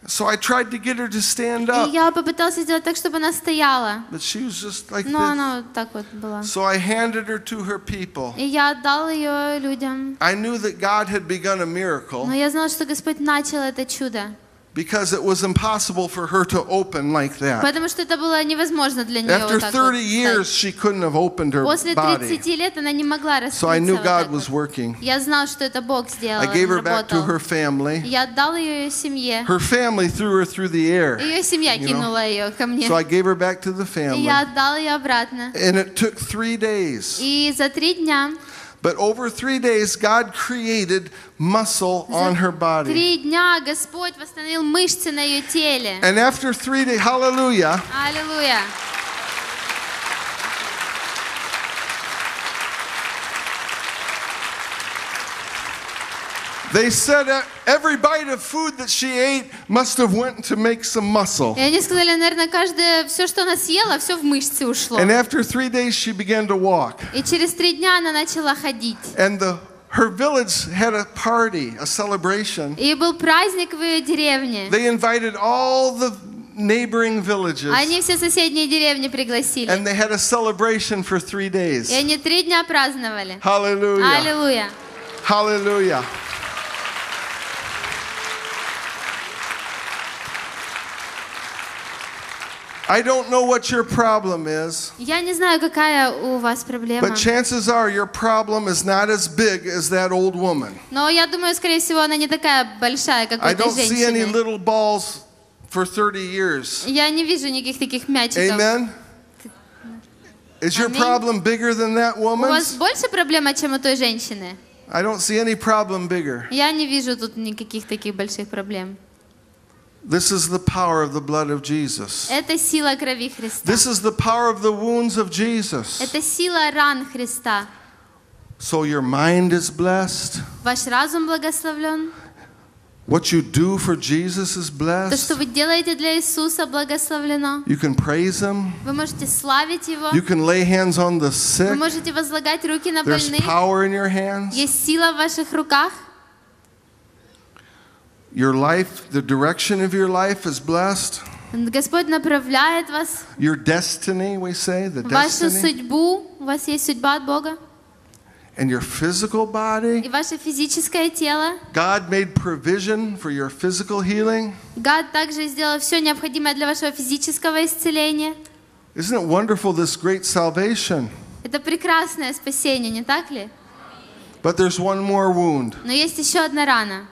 So I tried to get her to stand И up, я попытался сделать так, чтобы она стояла. but she was just like Но this. она вот так вот была. So I handed her to her people. И я отдал ее людям. I knew that God had begun a miracle Но я знала, что Господь начал это чудо. because it was impossible for her to open like that. Потому что это было невозможно для нее After вот так вот 30 years, встать. she couldn't have opened her После body. 30 лет она не могла So I раскрыться knew вот God так was вот. working. Я знал, что это Бог сделал, I gave her он back to работал. her family. Я отдал ее семье. Her family threw her through the air. Ее семья you know. кинула ее ко мне. So I gave her back to the И family. я отдал ее обратно. And it took 3 days. И за 3 дня, But over 3 days, God created muscle on her body. 3 дня Господь восстановил мышцы на ее теле. And after 3 days, hallelujah, Аллилуйя. they said that every bite of food that she ate must have went to make some muscle. И они сказали, наверное, каждое, все, что она съела, все в мышцы ушло. And after 3 days, she began to walk. И через 3 дня она начала ходить. And her village had a party, a celebration. И был праздник в ее деревне. They invited all the neighboring villages. Они все соседние деревни пригласили. And they had a celebration for 3 days. И они 3 дня праздновали. Hallelujah. Аллилуйя. Hallelujah. I don't know what your problem is, Я не знаю, какая у вас проблема. but chances are your problem is not as big as that old woman. Но я думаю, скорее всего, она не такая большая, как у I этой don't see any женщины. little balls for 30 years. Я не вижу никаких таких мячиков. Amen? Is your Amen. problem bigger than that У вас woman's? больше проблема, чем у той женщины? I don't see any problem bigger. Я не вижу тут никаких таких больших проблем. This is the power of the blood of Jesus. Это сила крови Христа. This is the power of the wounds of Jesus. Это сила ран Христа. So your mind is blessed. Ваш разум благословлен. What you do for Jesus is То, что blessed. вы делаете для Иисуса, благословлено. You can praise Him. Вы можете славить Его. You can lay hands on the Вы sick. можете возлагать руки на There's больных. power in your hands. Есть сила в ваших руках. Your life, the direction of your life is blessed. Господь направляет вас. Your destiny, we say, the Вашу destiny. судьбу. У вас есть судьба от Бога. And your physical body. И ваше физическое тело. God made provision for your physical healing. Гад также сделал все необходимое для вашего физического исцеления. Isn't it wonderful, this great salvation? Это прекрасное спасение, не так ли? But there's one more wound. Но есть еще одна рана.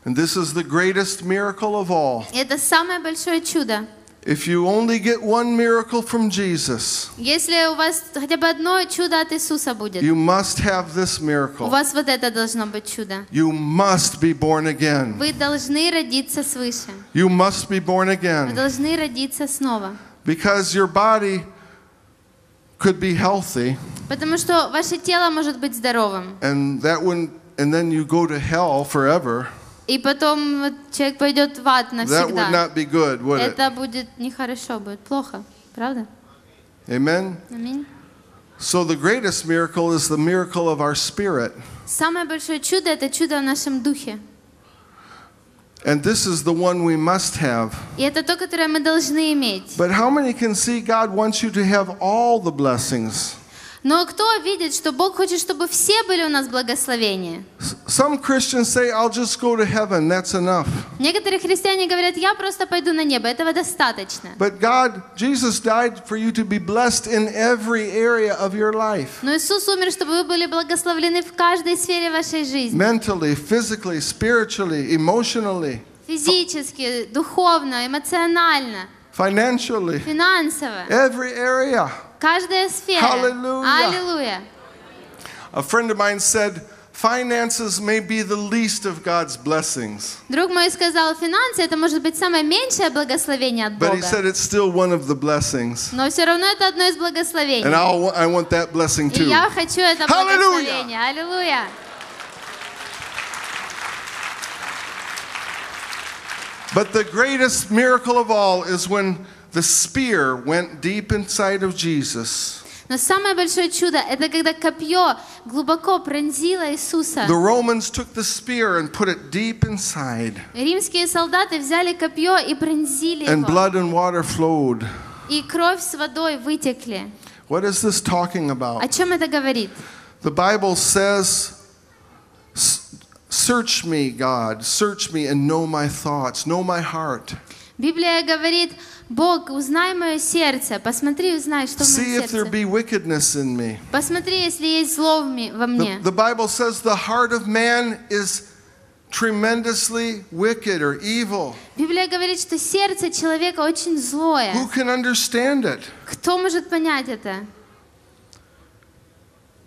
And this is the greatest miracle of all. И это самое большое чудо. If you only get one miracle from Jesus, Если у вас хотя бы одно чудо от Иисуса будет, you must have this у miracle. вас вот это должно быть чудо. You must be born again. Вы должны родиться свыше. You must be born Вы again. должны родиться снова. Because your body could be healthy, Потому что ваше тело может быть здоровым. and then you go to hell forever. И потом вот человек пойдет в ад That would навсегда. not be good, would it? Это будет нехорошо, будет плохо. Правда? Amen? Аминь. So the greatest miracle is the miracle of our spirit. Самое большое чудо – это чудо в нашем духе. And this is the one we must have. И это то, которое мы должны иметь. But how many can see God wants you to have all the blessings? Но кто видит, что Бог хочет, чтобы все были у нас благословения? Some Christians say, I'll just go to heaven, that's enough. Некоторые христиане говорят, я просто пойду на небо, этого достаточно. But Jesus died for you to be blessed in every area of your life. Но Иисус умер, чтобы вы были благословлены в каждой сфере вашей жизни. Mentally, physically, spiritually, emotionally, Физически, духовно, эмоционально, financially, финансово. every area. Каждая сфера. Hallelujah. Аллилуйя. A friend of mine said, finances may be the least of God's blessings. Друг мой сказал, финансы это может быть самое меньшее благословение от But he Бога. said it's still one of the blessings. Но все равно это одно из благословений. And I want that blessing И too. я хочу это Hallelujah. благословение. Аллилуйя. But the greatest miracle of all is when the spear went deep inside of Jesus. Но самое большое чудо – это когда копье глубоко пронзило Иисуса. The Romans took the spear and put it deep inside, Римские солдаты взяли копье и пронзили and его. blood and water flowed. И кровь с водой вытекли. What is this talking О about? чем это говорит? The Bible says, search me, God, search me and know my thoughts, know my heart. Библия говорит, Бог, узнай мое сердце, посмотри, узнай, что в See моем if there сердце. be wickedness in me. Посмотри, если есть зло во мне. The Bible says the heart of man is tremendously wicked or evil. Библия говорит, что сердце человека очень злое. Who can understand it? Кто может понять это?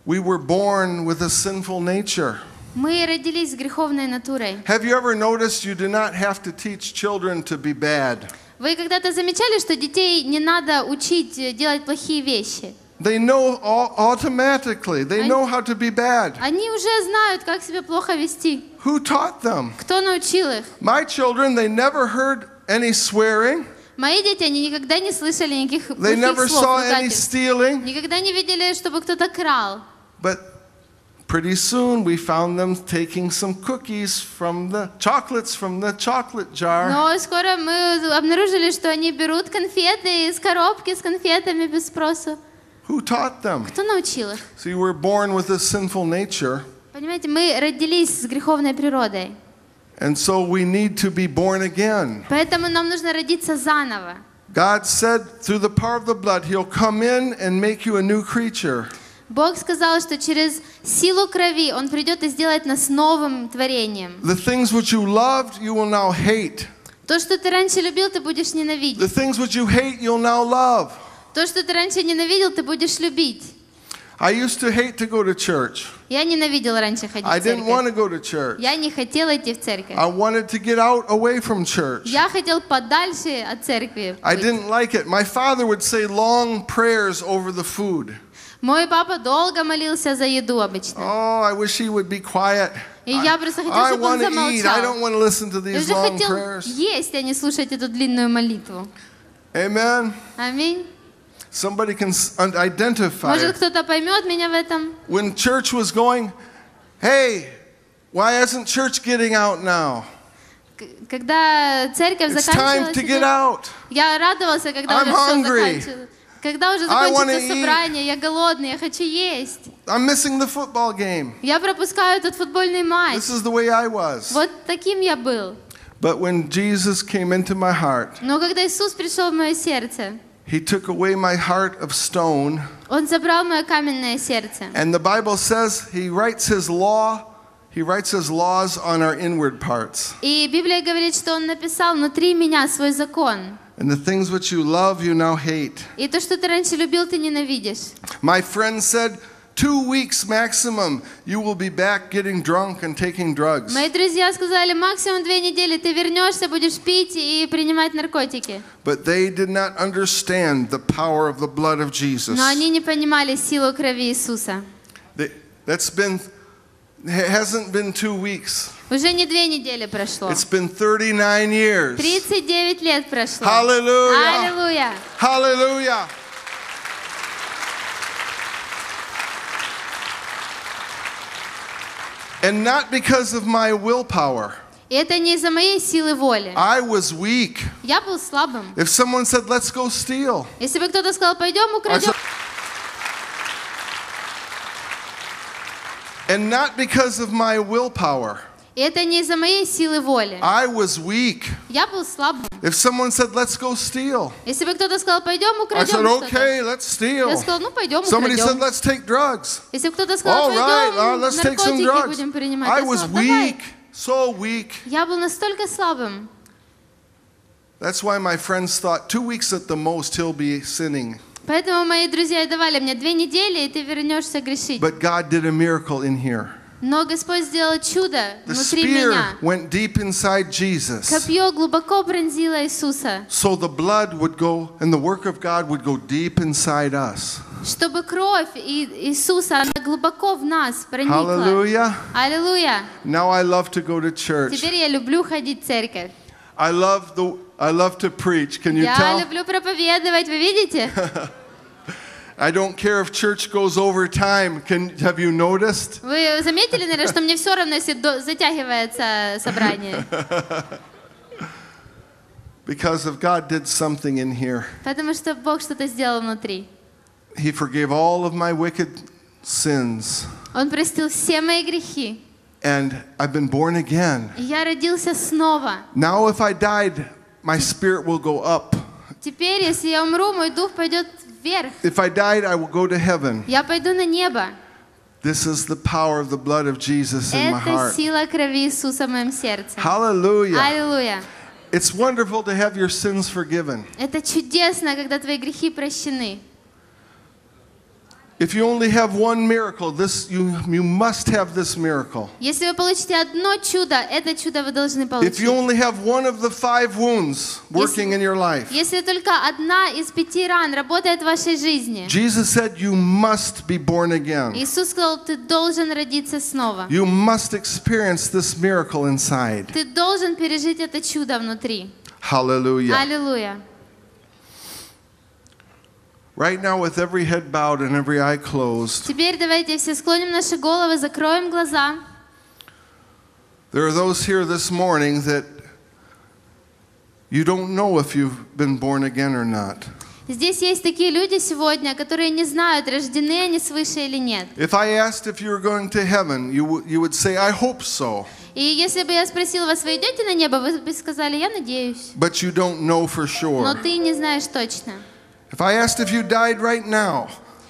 We were born with a sinful nature. Мы родились с греховной натурой. Have you ever noticed you do not have to teach children to be bad? Вы когда-то замечали, что детей не надо учить делать плохие вещи? They know automatically. They know how to be bad. Они уже знают, как себя плохо вести. Who taught them? Кто научил их? My children, they never heard any swearing. Мои дети, они никогда не слышали никаких They плохих never слов, saw any ругательств. stealing. Никогда не видели, чтобы кто-то крал. But Pretty soon we found them taking some cookies from the chocolate jar. Но скоро мы обнаружили, что они берут конфеты из коробки с конфетами без спросу. Who taught them? Кто научил их? See, we're born with a sinful nature, Понимаете, мы родились с греховной природой. and so we need to be born again. Поэтому нам нужно родиться заново. God said through the power of the blood, He'll come in and make you a new creature. Бог сказал, что через силу крови Он придет и сделает нас новым творением. The things which you loved, you will now hate. То, что ты раньше любил, ты будешь The ненавидеть. things which you hate, you'll now love. То, что ты раньше ненавидел, ты будешь любить. I used to hate to go to church. Я ненавидел раньше ходить I в didn't want to церковь. go to church. Я не хотела идти в церковь. I wanted to get out away from church. Я хотел подальше от церкви I быть. didn't like it. My father would say long prayers over the food. Мой папа долго молился за еду обычно. Oh, I wish he would be quiet. И я просто хотела, I чтобы он want to eat. I замолчал. don't want to listen to Я these же long хотел prayers. есть, а не слушать эту длинную молитву. Amen. Аминь. Somebody can identify Может, it. кто-то поймет меня в этом? When church was going, hey, why isn't church getting out now? Когда церковь It's time заканчивалась, to get out. я радовался, когда I'm уже все hungry. заканчивалось. Когда уже I wanna закончится собрание, я голодный, я хочу есть. I'm missing the football game. Я пропускаю этот футбольный матч. This is the way I was. Вот таким я был. But when Jesus came into my heart, Но когда Иисус пришел в мое сердце, He took away my heart of stone. Он забрал мое каменное сердце. And the Bible says He writes His law, He writes His laws on our inward parts. И Библия говорит, что Он написал внутри меня свой закон. And the things which you love, you now hate. И то, что ты раньше любил, ты ненавидишь. My friend said, 2 weeks maximum, you will be back getting drunk and taking drugs. Мои друзья сказали, максимум 2 недели ты вернешься, будешь пить и принимать наркотики. But they did not understand the power of the blood of Jesus. Но они не понимали силу крови Иисуса. It hasn't been 2 weeks. Уже не 2 недели прошло. It's been 39 years. 39 лет прошло. Hallelujah. Аллилуйя. Hallelujah. And not because of my willpower. И это не из-за моей силы воли. I was weak. Я был слабым. If someone said, let's go steal, Если бы кто-то сказал, пойдем I украдем. said, and not because of my willpower. И это не из-за моей силы воли. I was weak. Я был слабым. If someone said, let's go steal, Если бы кто-то сказал, пойдем I украдем said, что-то. okay, let's steal. Я сказал, ну пойдем Somebody said, украдем. let's take drugs. Если кто-то сказал, All right, пойдем let's take some наркотики drugs. будем принимать. I Я was сказал, давай. weak, so weak. Я был настолько слабым. That's why my friends thought 2 weeks at the most he'll be sinning. Поэтому мои друзья и давали мне 2 недели, и ты вернешься грешить. But God did a miracle in here. Но Господь сделал чудо The внутри spear меня. went deep inside Jesus. Копье глубоко пронзило Иисуса, So the blood would go, and the work of God would go deep inside us. чтобы кровь Иисуса, она глубоко в нас проникла. Hallelujah. Аллилуйя. Now I love to go to church. Теперь я люблю ходить в церковь. I love to preach. Can you Я tell? люблю проповедовать, вы видите? I don't care if church goes over time. Have you noticed? Вы заметили, наверное, что мне все равно, если затягивается собрание? Because of God did something in here. Потому что Бог что-то сделал внутри. He forgave all of my wicked sins. Он простил все мои грехи. And I've been born again. И я родился снова. Now if I died, my spirit will go up. Теперь, если я умру, мой дух пойдет вверх. If I died, I will go to heaven. Я пойду на небо. This is the power of the blood of Jesus in my Это heart. сила крови Иисуса в моем сердце. Hallelujah. Аллилуйя. It's wonderful to have your sins forgiven. Это чудесно, когда твои грехи прощены. If you only have one miracle, you must have this miracle. Если вы получите одно чудо, это чудо вы должны If получить. you only have one of the 5 wounds working in your life, Если только одна из 5 ран работает в вашей жизни, Jesus said you must be born again. Иисус сказал, ты должен родиться снова. You must experience this miracle inside. Ты должен пережить это чудо внутри. Hallelujah. Аллилуйя. Right now, with every head bowed and every eye closed, Теперь давайте все склоним наши головы, закроем глаза. there are those here this morning that you don't know if you've been born again or not. Здесь есть такие люди сегодня, которые не знают, рождены они свыше или нет. If I asked if you were going to heaven, you would say, I hope so. И если бы я спросила вас, вы идете на небо, вы бы сказали, я надеюсь. But you don't know for Но sure. ты не знаешь точно. If I asked if you died right now,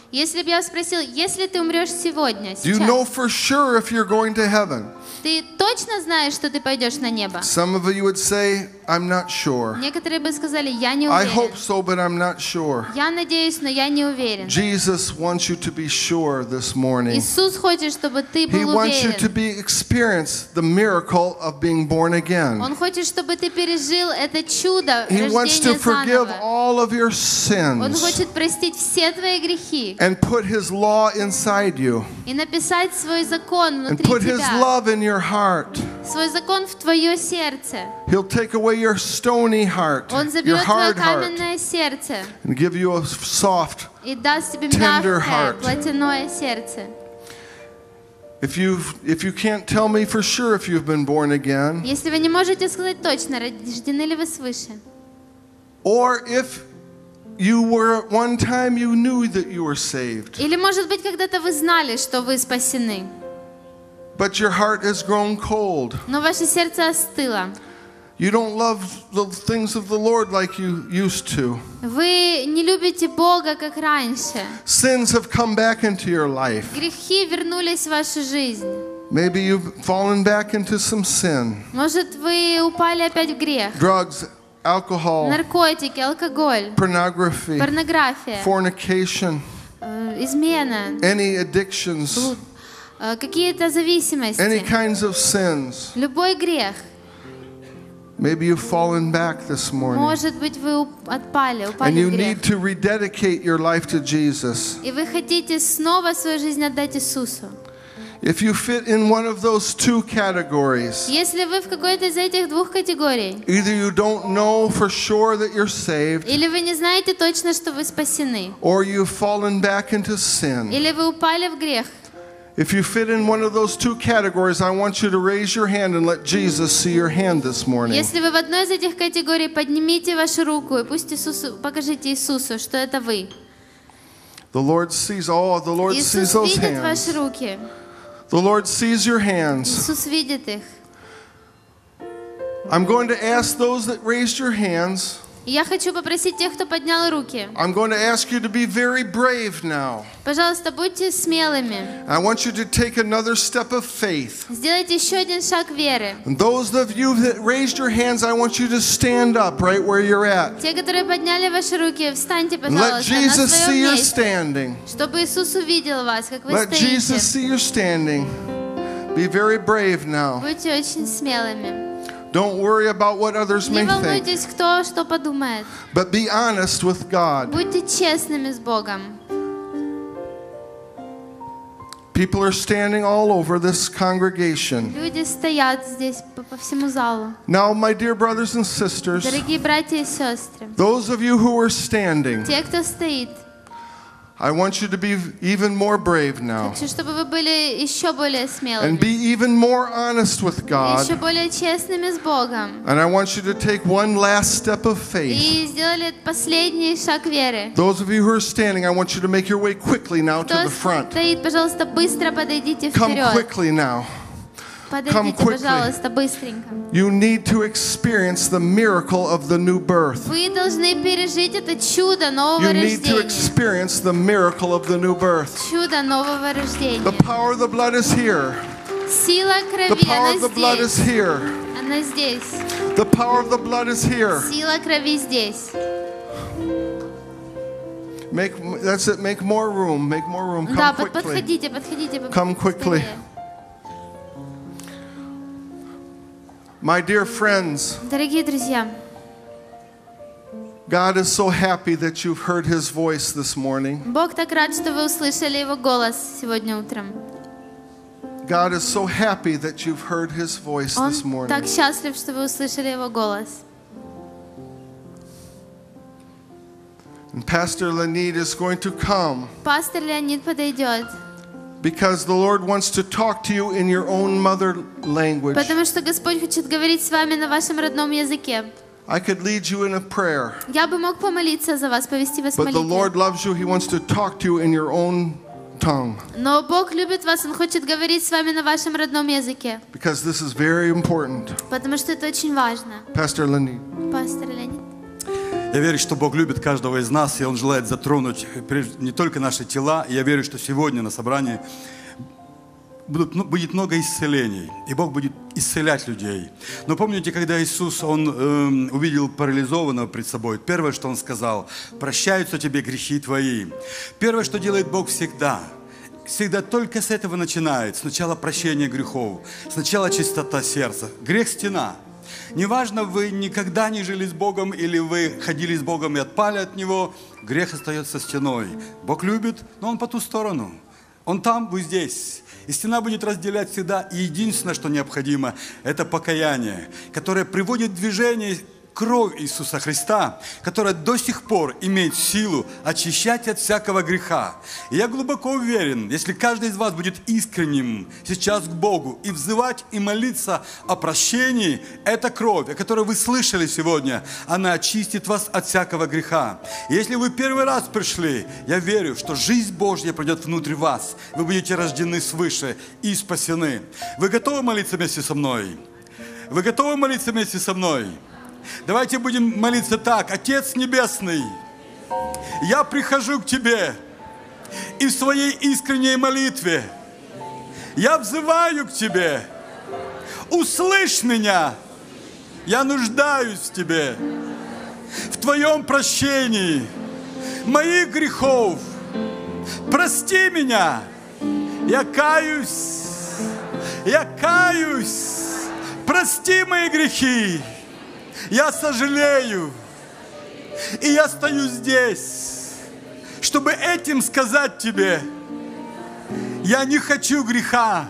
Если бы я спросил, если ты умрешь сегодня, do you know сейчас, for sure if you're going to heaven? ты точно знаешь, что ты пойдешь на небо? Some of you would say, I'm not sure. Некоторые бы сказали, я не I уверен. hope so, but I'm not sure. Я надеюсь, но я не уверен. Jesus wants you to be sure this morning. Иисус хочет, чтобы ты He был wants you to уверен. experience the miracle of being born again. Он хочет, чтобы ты пережил это чудо He wants to рождения forgive заново. all of your Он sins хочет простить все твои грехи and put His law inside you и написать свой закон and внутри put His тебя, love in your heart. свой закон в твое сердце. He'll take away your stony heart, Он your заберет твое hard heart, каменное сердце and give you a soft. и даст тебе tender мягкое, heart. плотяное сердце. If you can't tell me for sure if you've been born again, Если вы не можете сказать точно, рождены ли вы свыше, or if you were at one time you knew that you were saved, или, может быть, когда-то вы знали, что вы спасены, but your heart has grown cold. но ваше сердце остыло, You don't love the things of the Lord like you used to. вы не любите Бога, как раньше, Sins have come back into your life. грехи вернулись в вашу жизнь, Maybe you've fallen back into some sin. может, вы упали опять в грех, Drugs, alcohol, наркотики, алкоголь, pornography, порнография, fornication, измена, any addictions, блуд, какие-то зависимости, any kinds of sins. любой грех. Maybe you've fallen back this morning. Может быть, вы упали And you в грех. need to rededicate your life to Jesus. И вы хотите снова свою жизнь отдать Иисусу. If you fit in one of those two categories, Если вы в какой-то из этих двух категорий, either you don't know for sure that you're saved, или вы не знаете точно, что вы спасены, or you've fallen back into sin. или вы упали в грех, If you fit in one of those two categories, I want you to raise your hand and let Jesus see your hand this morning. если вы в одной из этих категорий, поднимите вашу руку и пусть Иисусу, покажите Иисусу, что это вы. The Lord sees Иисус those видит ваши hands. руки. The Lord sees your hands. Иисус видит их. I'm going to ask those that raised your hands, И я хочу попросить тех, кто поднял руки. I'm going to ask you to be very brave now. Пожалуйста, будьте смелыми. I want you to take another step of faith. Сделайте еще один шаг веры. And those of you that raised your hands, I want you to stand up right where you're at. Те, которые подняли ваши руки, встаньте, And let пожалуйста, на Jesus see своем you месте, standing. чтобы Иисус увидел вас, как вы Let Jesus стоите. see you standing. Be very brave now. Будьте очень смелыми. Don't worry about what others Не may think, волнуйтесь, кто что подумает. but be honest with God. Будьте честными с Богом. People are standing all over this congregation. Люди стоят здесь по всему залу. Now, my dear brothers and sisters, Дорогие братья и сестры, those of you who are standing, те, кто стоит, I want you to be even more brave now хочу, чтобы вы были еще более and смелыми, be even more honest with еще God. более честными с Богом. And I want you to take one last step of faith. И сделали последний шаг веры. Those of you who are standing, I want you to make your way quickly now to Кто the front. стоит, пожалуйста, быстро подойдите Come вперед. quickly now. Подойдите, quickly. пожалуйста, быстренько. You need to experience the miracle of the new birth. Вы должны пережить это чудо нового You need to рождения. experience the miracle of the new birth. Чудо нового рождения. The power of the blood is here. Сила The крови, power она of the blood is здесь. here. Она здесь. The power of the blood is here. Сила крови здесь. That's it. Make more room. Make more room. Да, Come quickly. подходите. Come quickly. Скорее. My dear friends, Дорогие друзья, God is so happy that you've heard His voice this morning. Бог так рад, что вы услышали Его голос сегодня утром. God is so happy that you've heard His voice this Он morning. так счастлив, что вы услышали Его голос. And Pastor Leonid is going to come Пастор Леонид подойдет, because the Lord wants to talk to you in your own mother language. потому что Господь хочет говорить с вами на вашем родном языке. I could lead you in a prayer, Я бы мог помолиться за вас, повести вас в but the Lord молитве. loves you. He wants to talk to you in your own tongue Но Бог любит вас, Он хочет говорить с вами на вашем родном языке, because this is very important. потому что это очень важно. Pastor Leonid. Пастор Леонид. Я верю, что Бог любит каждого из нас, и Он желает затронуть не только наши тела. Я верю, что сегодня на собрании будет много исцелений, и Бог будет исцелять людей. Но помните, когда Иисус, Он увидел парализованного пред собой, первое, что Он сказал: «Прощаются тебе грехи твои». Первое, что делает Бог всегда только с этого начинает. Сначала прощение грехов, сначала чистота сердца. Грех – стена. Неважно, вы никогда не жили с Богом или вы ходили с Богом и отпали от Него, грех остается стеной. Бог любит, но Он по ту сторону. Он там, вы здесь. И стена будет разделять всегда. И единственное, что необходимо, это покаяние, которое приводит в движение кровь Иисуса Христа, которая до сих пор имеет силу очищать от всякого греха. И я глубоко уверен, если каждый из вас будет искренним сейчас к Богу и взывать и молиться о прощении, эта кровь, о которой вы слышали сегодня, она очистит вас от всякого греха. И если вы первый раз пришли, я верю, что жизнь Божья придет внутрь вас. Вы будете рождены свыше и спасены. Вы готовы молиться вместе со мной? Вы готовы молиться вместе со мной? Давайте будем молиться так. Отец Небесный, я прихожу к Тебе, и в своей искренней молитве я взываю к Тебе. Услышь меня, я нуждаюсь в Тебе, в Твоем прощении моих грехов. Прости меня, я каюсь, прости мои грехи. Я сожалею, и я стою здесь, чтобы этим сказать Тебе: я не хочу греха,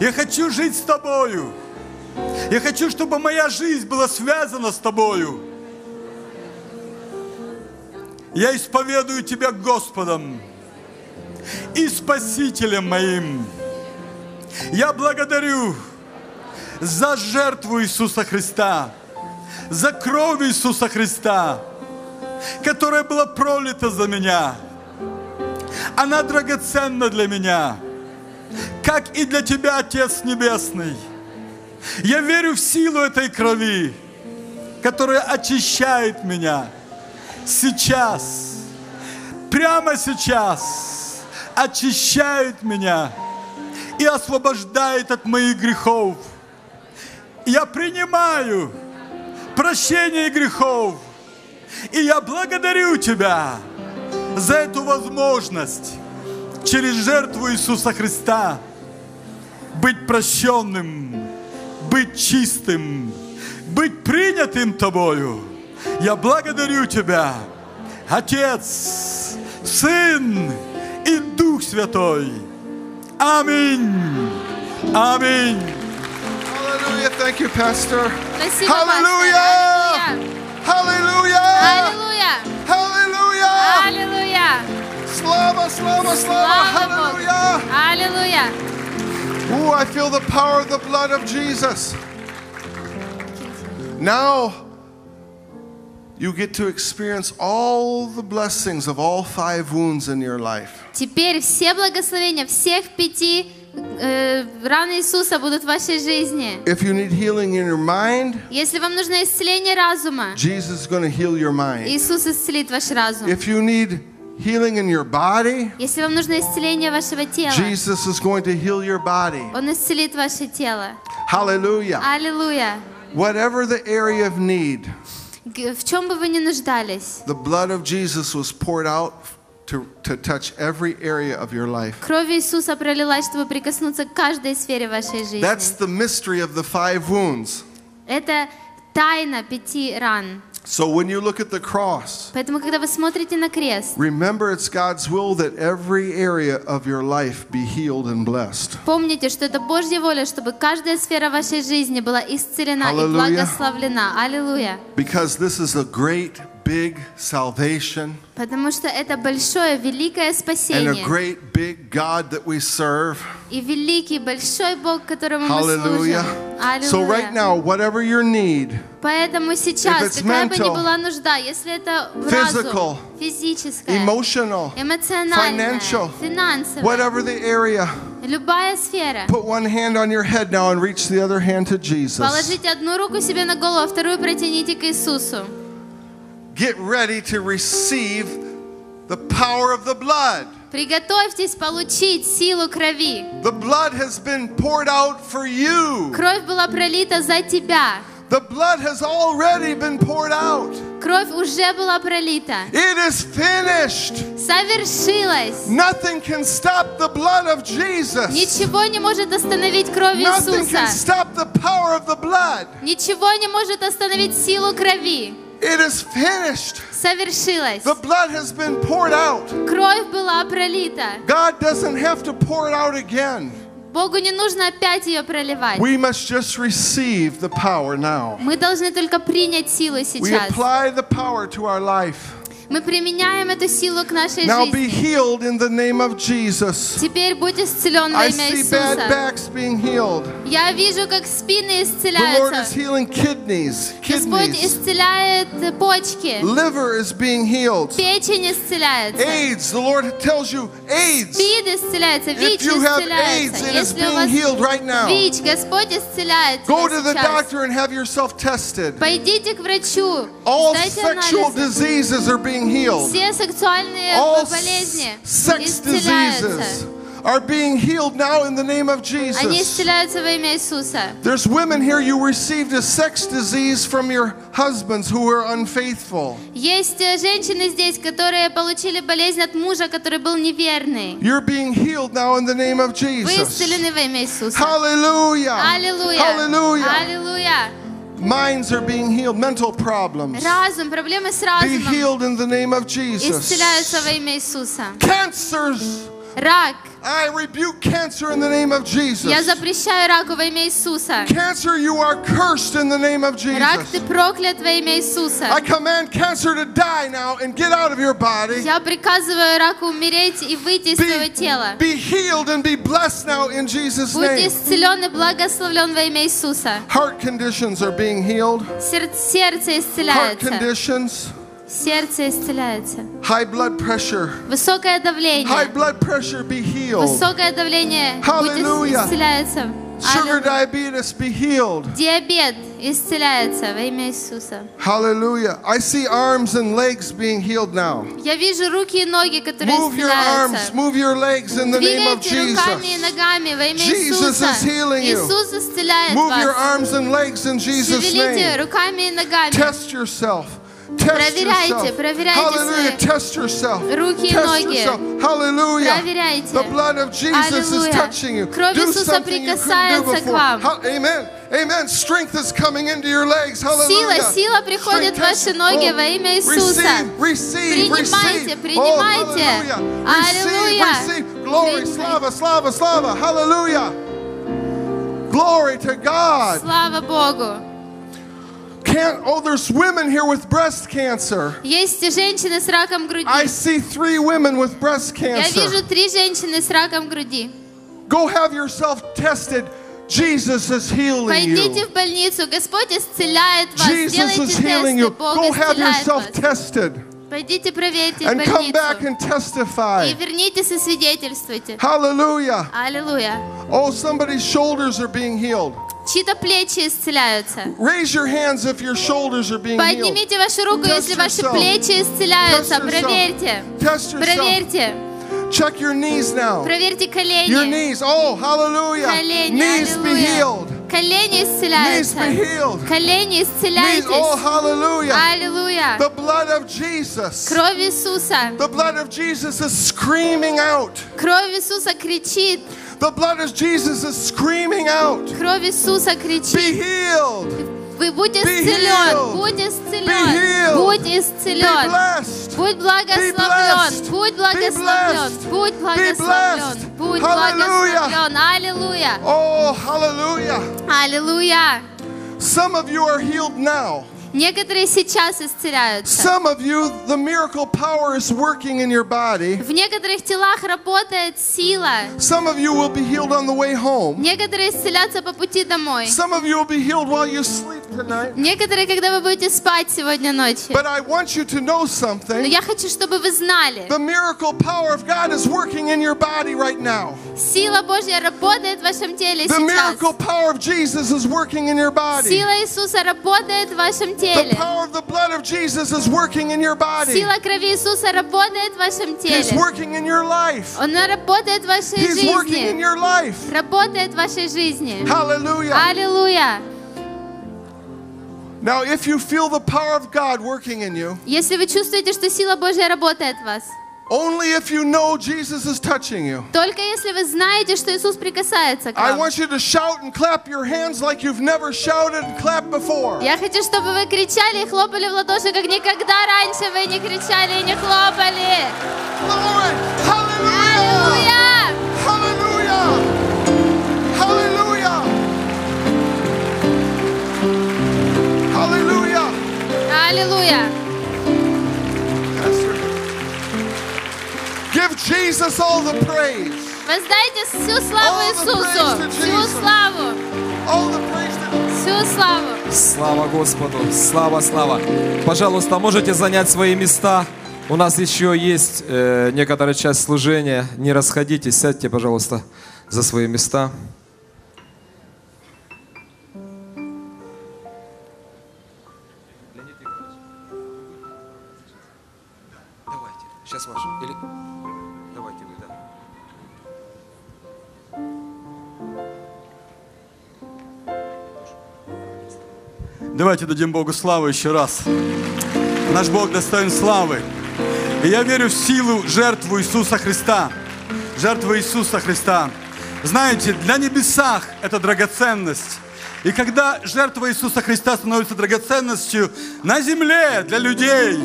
я хочу жить с Тобою, я хочу, чтобы моя жизнь была связана с Тобою. Я исповедую Тебя Господом и Спасителем моим. Я благодарю за жертву Иисуса Христа, за кровь Иисуса Христа, которая была пролита за меня. Она драгоценна для меня, как и для Тебя, Отец Небесный. Я верю в силу этой крови, которая очищает меня сейчас, прямо сейчас, очищает меня и освобождает от моих грехов. Я принимаю прощение грехов. И я благодарю Тебя за эту возможность через жертву Иисуса Христа быть прощенным, быть чистым, быть принятым Тобою. Я благодарю Тебя, Отец, Сын и Дух Святой. Аминь. Аминь. Hallelujah. Thank you, Pastor. Спасибо, Hallelujah. Hallelujah. Аллилуйя! Hallelujah. Аллилуйя! Slava, slava, slava. Слава Богу! Hallelujah. Аллилуйя! Ooh, I feel the power of the blood of Jesus. Now you get to experience all the blessings of all 5 wounds in your life. Теперь все благословения всех 5 ран Иисуса будут в вашей жизни. If you need healing in your mind, Если вам нужно исцеление разума, Jesus is going to heal your mind. Иисус исцелит ваш разум. If you need healing in your body, Если вам нужно исцеление вашего тела, Jesus is going to heal your body. Он исцелит ваше тело. Hallelujah. Аллилуйя! Whatever the area of need, В чем бы вы ни нуждались, the blood of Jesus was poured out to touch every area of your life. кровь Иисуса пролилась, чтобы прикоснуться к каждой сфере вашей жизни. That's the mystery of the 5 wounds. Это тайна 5 ран. So when you look at the cross, Поэтому, когда вы смотрите на крест, remember it's God's will that every area of your life be healed and blessed. помните, что это Божья воля, чтобы каждая сфера вашей жизни была исцелена и Аллилуйя. благословлена. Аллилуйя! Because this is a great big salvation Потому что это большое, великое and a спасение. great big God that we serve. И великий, большой Бог, которому мы Hallelujah. служим. So right Аллилуйя. now, whatever your need, Поэтому сейчас, If it's какая бы ни mental, была нужда, если это physical, разум, физическое, emotional, эмоциональное, financial, финансовое, whatever the area, любая сфера, put one hand on your head now and reach the other hand to Jesus. положите одну руку себе на голову, а вторую протяните к Иисусу. Get ready to receive the power of the blood. Приготовьтесь получить силу крови. The blood has been poured out for you. Кровь была пролита за тебя. The blood has already been poured out. Кровь уже была пролита. It is finished. Совершилось. Nothing can stop the blood of Jesus. Ничего не может остановить кровь Nothing can Иисуса. stop the power of the blood. Ничего не может остановить силу крови. It is finished. Совершилось. The blood has been poured out. Кровь была пролита. God doesn't have to pour it out again. Богу не нужно опять ее проливать. We must just receive the power now. Мы должны только принять силу We сейчас. apply the power to our life. Мы применяем эту силу к нашей Now be жизни. healed in the name of Jesus. Теперь будь исцелен во I имя see bad Иисуса. backs being healed. Я вижу, как спины The Lord is исцеляются. healing kidneys. Господь Kidneys. исцеляет почки. Liver is being healed. Печень исцеляется. AIDS. The Lord tells you AIDS. СПИД исцеляется. ВИЧ If you have AIDS, исцеляется. it is Если у being вас healed right now. ВИЧ, Господь исцеляет Go тебя to the сейчас. doctor and have yourself tested. Пойдите к врачу. All Сдайте sexual анализы. diseases are being healed. Все сексуальные All болезни sex исцеляются. diseases are being healed now in the name of Они Jesus. исцеляются во имя Иисуса. There's women here, you received a sex disease from your husbands who were unfaithful. Есть женщины здесь, которые получили болезнь от мужа, который был неверный. You're being healed now in the name of Вы Jesus. исцелены во имя Иисуса. Hallelujah. Аллилуйя. Hallelujah. Аллилуйя. Minds are being healed, mental problems. Разум, проблемы с Be разумом healed in the name of Jesus. исцеляются во имя Иисуса. Cancers. Рак. I rebuke cancer in the name of Jesus. Я запрещаю раку во имя Иисуса. Cancer, you are cursed in the name of Рак, ты Jesus. проклят во имя Иисуса. I command cancer to die now and get out of your body. Я приказываю раку умереть и выйти из твоего тела. Be healed and be blessed now in Jesus' Будь name. исцелен и благословлен во имя Иисуса. Heart conditions are being healed. Сердце Heart исцеляется. conditions. Сердце исцеляется. High blood pressure. Высокое High давление. blood pressure be healed. Высокое давление Hallelujah. исцеляется. Sugar Аллилуйя. diabetes be healed. Диабет исцеляется во имя Иисуса. Hallelujah. I see arms and legs being healed now. Я вижу руки и ноги, которые Move your arms, исцеляются. move your legs in the name of Двигайте руками и Jesus. ногами во имя Jesus Иисуса. is healing you. Иисус исцеляет Move your вас. arms and legs in Jesus' Шевелите name. руками и ногами. Test yourself. Test Проверяйте, yourself. проверяйте Hallelujah. свои Test yourself. руки и Test ноги. yourself. Hallelujah. Проверяйте. The blood of Jesus is Аллилуйя. touching you. Кровь Do Иисуса something you couldn't do прикасается к before. вам. Amen. Amen. Strength is coming into your legs. Hallelujah. Сила приходит в ваши ноги во имя Иисуса. Receive. Принимайте, Oh, принимайте. hallelujah. Аллилуйя. Receive. Glory. Принимайте. Slava, slava, slava. Hallelujah. Glory to God. Слава Богу. There's women here with breast cancer. Есть женщины с раком груди. I see 3 women with breast Я cancer. вижу 3 женщины с раком груди. Go have yourself tested. Jesus is healing Пойдите you. в больницу, Господь исцеляет вас. Jesus is Делайте healing тесты, you. Бог Go have исцеляет yourself вас. tested Пойдите проверьте в and come back больницу. and testify. И вернитесь и свидетельствуйте. Hallelujah. Аллилуйя. Oh, somebody's shoulders are being healed. Чьи-то плечи исцеляются. Raise your hands if your shoulders are being healed. Поднимите вашу руку, Test если ваши yourself. плечи исцеляются. Test yourself. Проверьте. Test yourself. Проверьте. Check your knees now. Проверьте Your колени. knees. Oh, hallelujah. Колени. Knees be Аллилуйя. healed. Колени Knees исцеляются. be healed. Колени Knees. исцеляйтесь. Oh, hallelujah. Аллилуйя. The blood of Jesus. Кровь Иисуса. The blood of Jesus is screaming out. Кровь Иисуса кричит. The blood of Jesus is screaming out. Кровь Иисуса Be кричит. healed. Вы будь Be исцелен. healed. Будь Be исцелен. healed. Будь Be исцелен. blessed. Будь благословлен. blessed. Будь Be благословлен. blessed. Будь благословлен. blessed. Будь Hallelujah. благословлен. Аллилуйя. Oh, hallelujah. Аллилуйя. Some of you are healed now. Некоторые сейчас исцеляются. Some of you, the miracle power is working in your body. В некоторых телах работает сила. Some of you will be healed on the way home. Некоторые исцелятся по пути домой. Some of you will be healed while you sleep tonight. Некоторые, когда вы будете спать сегодня ночью. But I want you to know Но something. я хочу, чтобы вы знали, The miracle power of God is working in your body right now. сила Божья работает в вашем теле The сейчас. miracle power of Jesus is working in your body. Сила Иисуса работает в вашем The теле. power of the blood of Jesus is working in your body. Сила крови Иисуса работает в вашем He's теле. working in your life. Она работает в вашей He's working in жизни. your life. Работает в вашей жизни. Hallelujah. Аллилуйя. Now, if you feel the power of God working in you, Если вы чувствуете, что сила Божья работает в вас, only if you know Jesus is touching you. только если вы знаете, что Иисус прикасается к I вам. want you to shout and clap your hands like you've never shouted and clapped before. Я хочу, чтобы вы кричали и хлопали в ладоши, как никогда раньше вы не кричали и не хлопали. Glory! Hallelujah! Аллилуйя! Hallelujah! Hallelujah! Hallelujah! Аллилуйя! Pastor, give Jesus all the praise. Воздайте всю славу All the Иисусу! praise to Всю Jesus. славу! All the praise to Всю славу! Слава Господу! Слава, слава! Пожалуйста, можете занять свои места. У нас еще есть некоторая часть служения. Не расходитесь, сядьте, пожалуйста, за свои места. Давайте, сейчас ваш. Или... Давайте вы, да. Давайте дадим Богу славу еще раз. Наш Бог достоин славы. И я верю в силу жертву Иисуса Христа. Жертва Иисуса Христа. Знаете, для небесах это драгоценность. И когда жертва Иисуса Христа становится драгоценностью на земле для людей,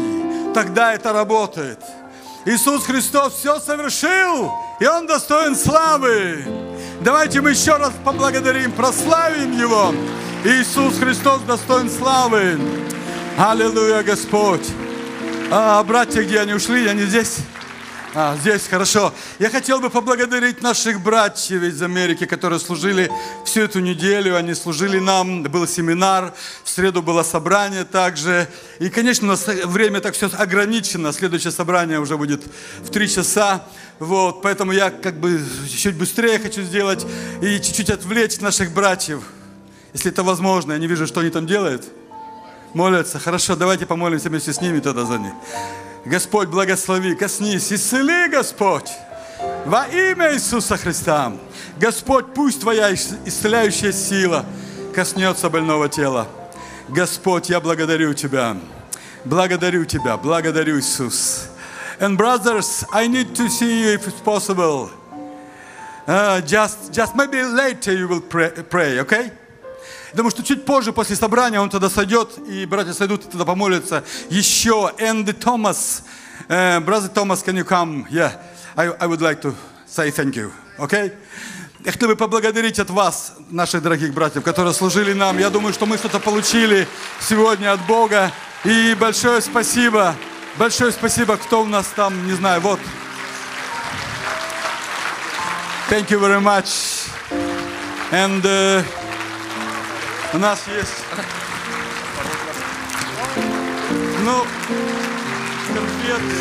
тогда это работает. Иисус Христос все совершил, и Он достоин славы. Давайте мы еще раз поблагодарим, прославим Его. Иисус Христос достоин славы. Аллилуйя, Господь. Братья, где они ушли? Они здесь? Здесь, хорошо. Я хотел бы поблагодарить наших братьев из Америки, которые служили всю эту неделю. Они служили нам, был семинар, в среду было собрание также. И, конечно, у нас время так все ограничено. Следующее собрание уже будет в 3 часа. Вот, поэтому я как бы чуть быстрее хочу сделать и чуть-чуть отвлечь наших братьев. Если это возможно, я не вижу, что они там делают. Молятся. Хорошо, давайте помолимся вместе с ними тогда за них. Господь, благослови, коснись, исцели, Господь, во имя Иисуса Христа. Господь, пусть Твоя исцеляющая сила коснется больного тела. Господь, я благодарю Тебя, благодарю Иисус. And brothers, I need to see you if it's possible. Just maybe later you will pray, okay? Потому что чуть позже, после собрания, он тогда сойдет, и братья сойдут, и тогда помолятся еще. And Thomas, brother Thomas, can you come? Yeah, I would like to say thank you, okay? Я хотел бы поблагодарить от вас, наших дорогих братьев, которые служили нам. Я думаю, что мы что-то получили сегодня от Бога. И большое спасибо, кто у нас там, не знаю, вот. Thank you very much. And... у нас есть, конфеты.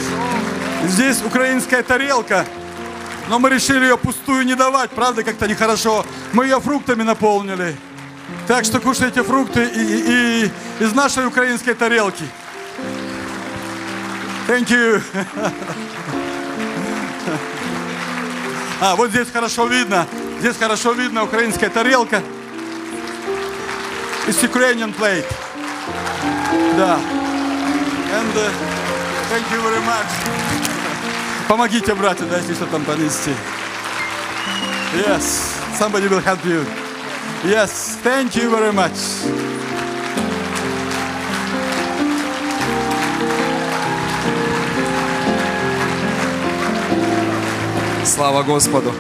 Здесь украинская тарелка, но мы решили ее пустую не давать, правда, как-то нехорошо. Мы ее фруктами наполнили. Так что кушайте фрукты и из нашей украинской тарелки. Thank you. Вот здесь хорошо видно. Здесь хорошо видно украинская тарелка. It's Ukrainian plate. Да. And thank you very much. Помогите, братья, дайте что там понести. Yes, somebody will help you. Yes, thank you very much. Слава Господу!